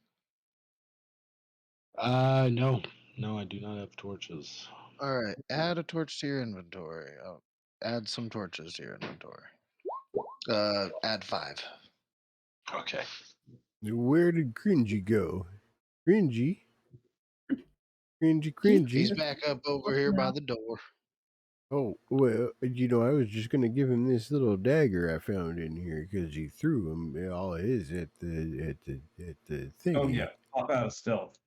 No, I do not have torches. All right, add a torch to your inventory. Oh, add some torches to your inventory. Add 5. Okay. Where did Cringy go? Cringy? Cringy. He's back up over here by the door. Oh, well, I was just going to give him this little dagger I found in here because he threw him all his at the thing. Oh, yeah. Pop out of stealth.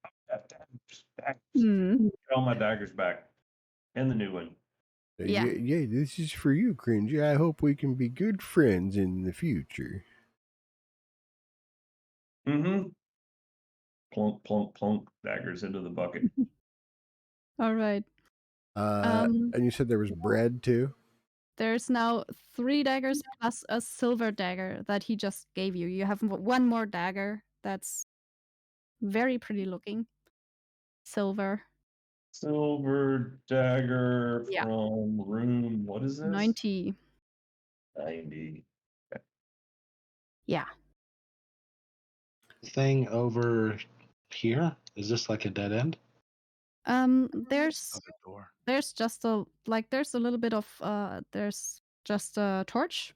Get all my daggers back. And the new one. Yeah, this is for you, Cringy. I hope we can be good friends in the future. Mm-hmm. Plunk, plunk, plunk. Daggers into the bucket. All right. And you said there was bread too? There's now 3 daggers plus a silver dagger that he just gave you. You have one more dagger that's very pretty looking. Silver. Silver dagger Yeah. from room, what is this? 90. 90. Okay. Yeah. Thing over here? Is this like a dead end? There's Other door. there's just a there's a little bit of there's just a torch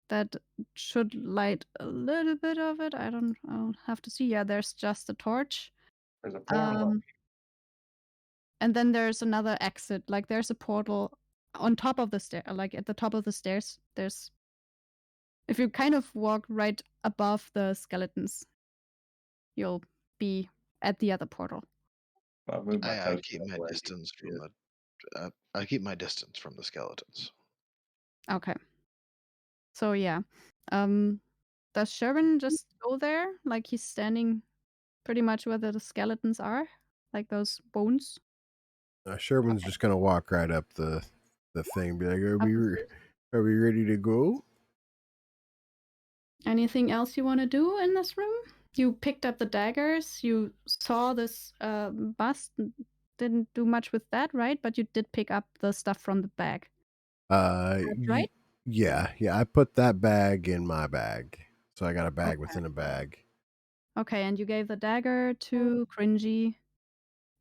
that should light a little bit of it. I'll have to see. Yeah, there's just a torch. There's a portal. And then there's another exit. There's a portal on top of the stair, at the top of the stairs. There's, if you kind of walk right above the skeletons, you'll be at the other portal. I keep my distance from the. I keep my distance from the skeletons. Okay. So yeah, does Sherwin just go there? He's standing pretty much where the skeletons are, those bones. Sherwin's just gonna walk right up the thing, be like, "Are we ready to go?" Anything else you want to do in this room? You picked up the daggers. You saw this bust. Didn't do much with that, right? But you did pick up the stuff from the bag. Right? Yeah. I put that bag in my bag, so I got a bag within a bag. Okay, and you gave the dagger to Cringy.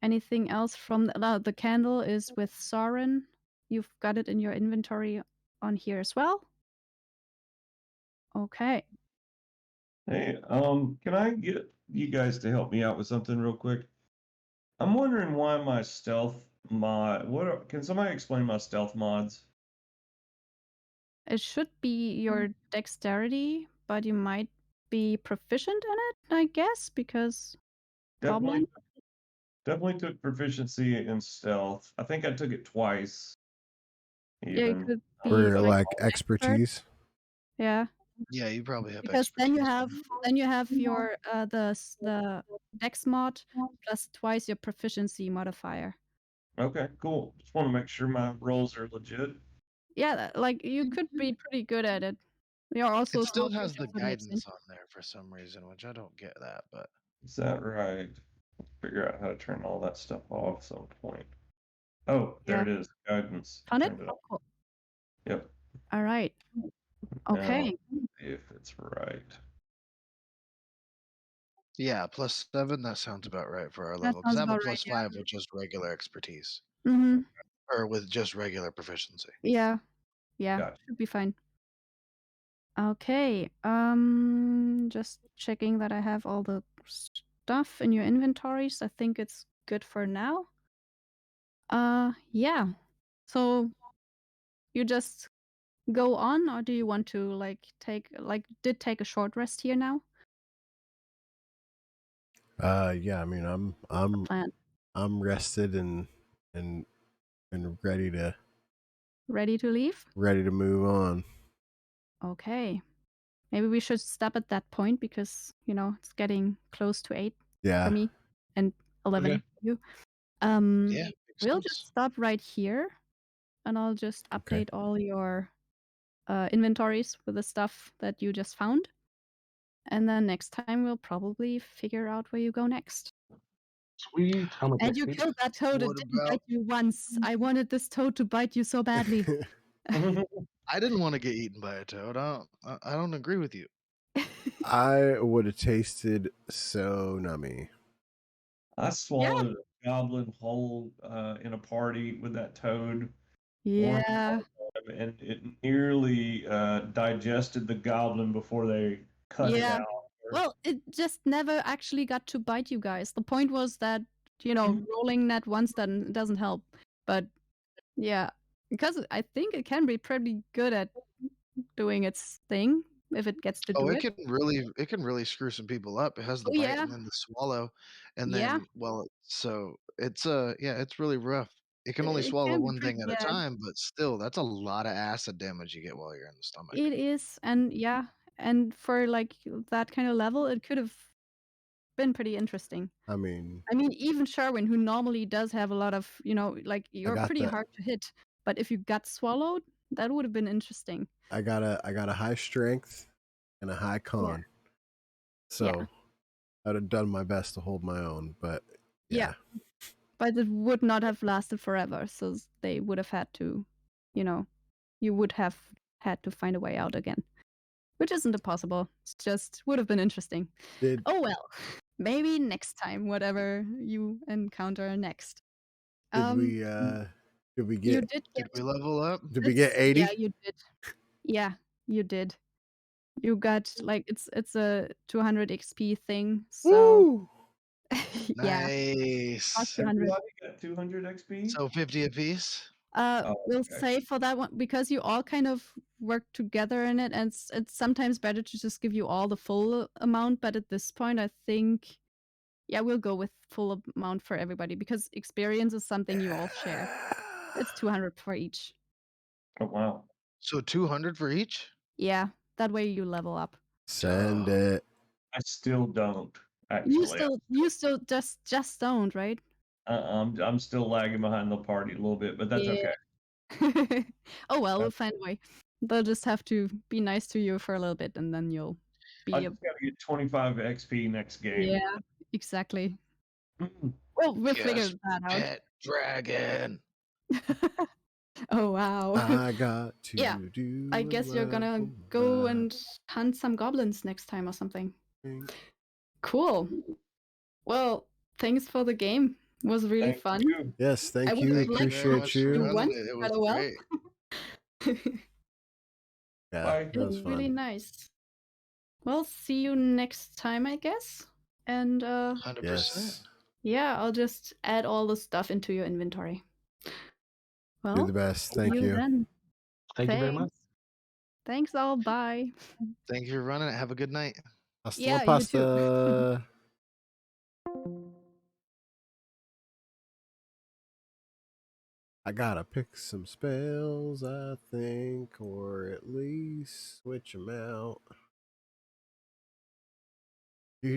Anything else from the candle is with Soren. You've got it in your inventory on here as well. Okay. Hey, can I get you guys to help me out with something real quick? I'm wondering why my stealth mod. Can somebody explain my stealth mods? It should be your dexterity, but you might be proficient in it, I guess, because Definitely, goblin. definitely took proficiency in stealth. I think I took it twice. Yeah, you Even. could be Or like like expert. expertise. Yeah, Yeah, you probably have because expertise. then you have your the dex mod plus twice your proficiency modifier. Okay, cool. Just want to make sure my rolls are legit. Yeah, like you could be pretty good at it. You're also It still small has the creature, so it makes sense. guidance on there for some reason, which I don't get that, but Is that right? Figure out how to turn all that stuff off at some point. Oh, there it is. Guidance. Found it? Turned it off. Cool. Yep. All right. Now, Okay. see if it's right. yeah, +7, that sounds about right for our That level. Because sounds I have a about right. Yeah. +5 with just regular expertise. Mm-hmm. Or with just regular proficiency. Yeah. Yeah. Gotcha. Should be fine. Okay. Just checking that I have all the stuff in your inventories. I think it's good for now. Yeah. So you just go on, or do you want to take a short rest here now? Yeah, I mean, Plan. I'm rested and ready to Ready to leave? move on. Okay. Maybe we should stop at that point because, it's getting close to 8 Yeah. for me and 11 Okay. for you. Yeah, makes We'll sense. just stop right here and I'll just Okay. update all your inventories with the stuff that you just found. And then next time we'll probably figure out where you go next. Sweet. How much And you XP? killed that toad. It What didn't about- bite you once. I wanted this toad to bite you so badly. I didn't want to get eaten by a toad. I don't agree with you. I would have tasted so nummy. I swallowed a goblin whole in a party with that toad. Yeah. And it nearly digested the goblin before they cut it Yeah. out. Well, it just never actually got to bite you guys. The point was that, rolling that once doesn't help. But yeah, because I think it can be pretty good at doing its thing if it gets to Oh, do it it. can really screw some people up. It has the Oh, bite yeah. and then the swallow, and Yeah. then so it's it's really rough. It can only It swallow can be one thing pretty at a bad. time, but still, that's a lot of acid damage you get while you're in the stomach. It is, and yeah, and for that kind of level, it could have been pretty interesting. I mean, Even Sherwin, who normally does have a lot of, you're got pretty that. hard to hit, but if you got swallowed, that would have been interesting. I got a high strength and a high con. So I'd have done my best to hold my own, but yeah. But it would not have lasted forever, so they would have had to, you would have had to find a way out again, which isn't impossible. It's just would have been interesting. Oh well, maybe next time, whatever you encounter next. Did we You get did Did we level up? did we get 80? Yeah, you did. Yeah, you did. You got it's a 200 XP thing. So Woo! yeah, Nice. plus 200. Everybody got 200 XP? So 50 apiece. We'll okay. say for that one because you all kind of work together in it, and it's sometimes better to just give you all the full amount. But at this point, I think, we'll go with full amount for everybody because experience is something you all share. It's 200 for each. Oh, wow. So 200 for each? Yeah, that way you level up. Send Duh. it. I still don't, actually. You still just don't, right? I'm still lagging behind the party a little bit, but that's okay. Oh well, we'll find a way. They'll just have to be nice to you for a little bit, and then you'll be. I just gotta get 25 XP next game. Yeah, exactly. Mm. Well, we'll Yes, figure that out. Pet dragon. Oh wow. I got to Yeah, do. I guess you're gonna go and hunt some goblins next time or something. Cool. Well, thanks for the game. It was really Thank fun. you. Yes, thank I would you. have liked Thank you very Appreciate much for you. running One, it. It but was oh well. great. Yeah, Bye. It that was was really fun. nice. Well, see you next time, I guess. And 100%. Yes. Yeah, I'll just add all the stuff into your inventory. Well, You're the best. see Thank you you. then. Thank you very much. Thanks all. Bye. Thank you for running it. Have a good night. Hasta Yeah, la you too. pasta. I gotta pick some spells, I think, or at least switch them out. I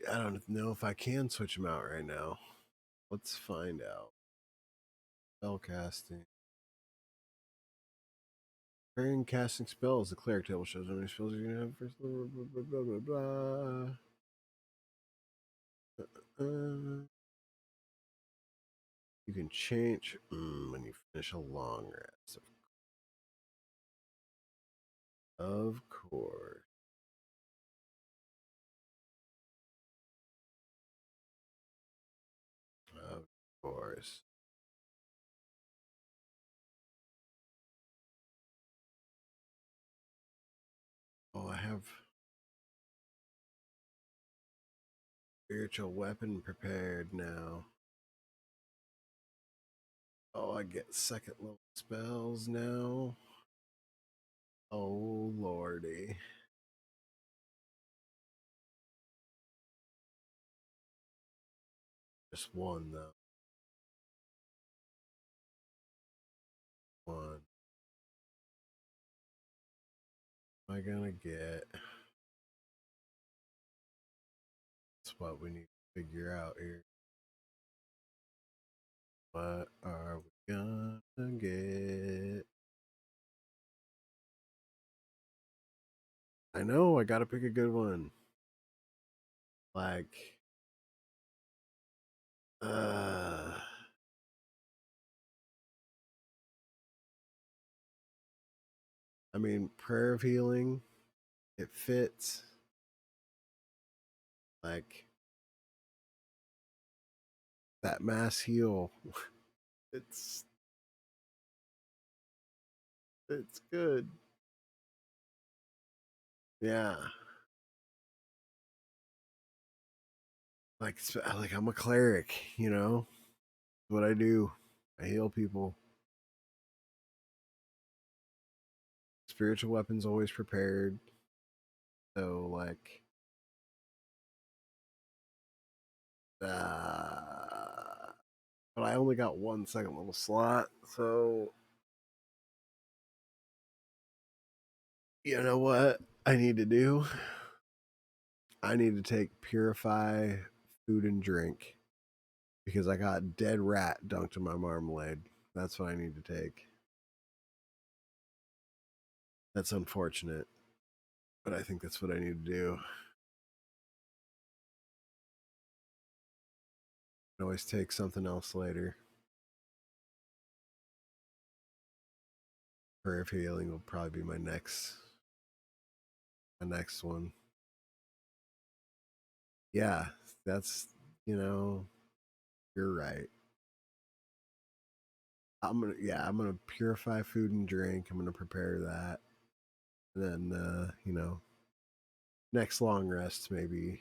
don't know if I can switch them out right now. Let's find out. Spell casting. During casting spells, the cleric table shows how many spells you're gonna have first. Blah, blah, blah, blah, blah, blah. You can change when you finish a long rest. Of course. Of course. Oh, I have spiritual weapon prepared now. Oh, I get second level spells now. Oh, lordy. Just one, though. One. What am I gonna get? That's what we need to figure out here. What are we gonna get? I know, I gotta pick a good one. Like, I mean, prayer of healing, it fits. Like, that mass heal, it's good. Yeah. Like I'm a cleric, you know? What I do. I heal people. Spiritual weapons always prepared. So like but I only got one second level slot, so you know what I need to do? I need to take purify food and drink because I got dead rat dunked in my marmalade. That's what I need to take. That's unfortunate, but I think that's what I need to do. I can always take something else later. Prayer of healing will probably be my next one. Yeah, that's you're right. I'm gonna purify food and drink. I'm gonna prepare that. And then next long rest maybe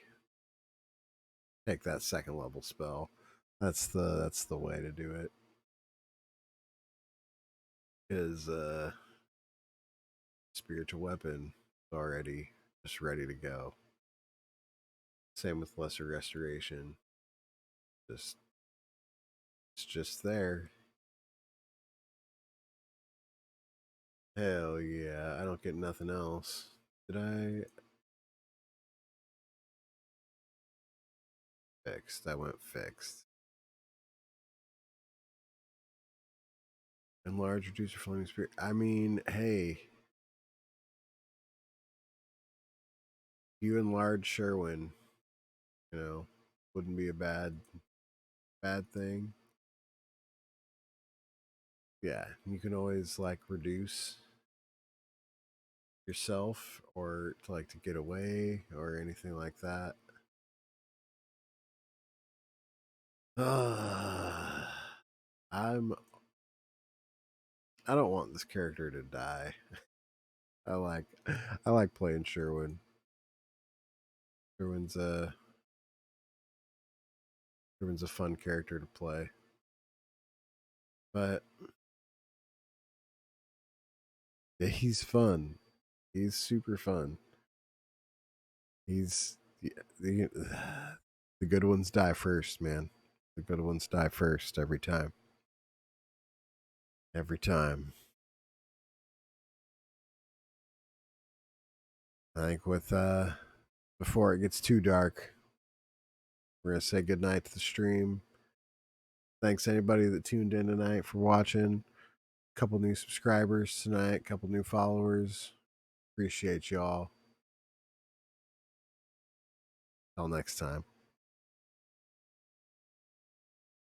take that second level spell. That's the way to do it. Is spiritual weapon already just ready to go. Same with lesser restoration. It's just there. Hell yeah, I don't get nothing else. Did I? Fixed. I went fixed. Enlarge, reduce your flaming spirit. I mean, hey. You enlarge Sherwin, wouldn't be a bad thing. Yeah, you can always like reduce yourself or to get away or anything like that. I don't want this character to die. I like playing Sherwin. Sherwin's Riven's a fun character to play. But yeah, he's fun. He's super fun. He's the good ones die first, man. The good ones die first every time. Every time. I think with before it gets too dark, we're gonna say goodnight to the stream. Thanks anybody that tuned in tonight for watching. A couple new subscribers tonight, a couple new followers. Appreciate y'all. Till next time.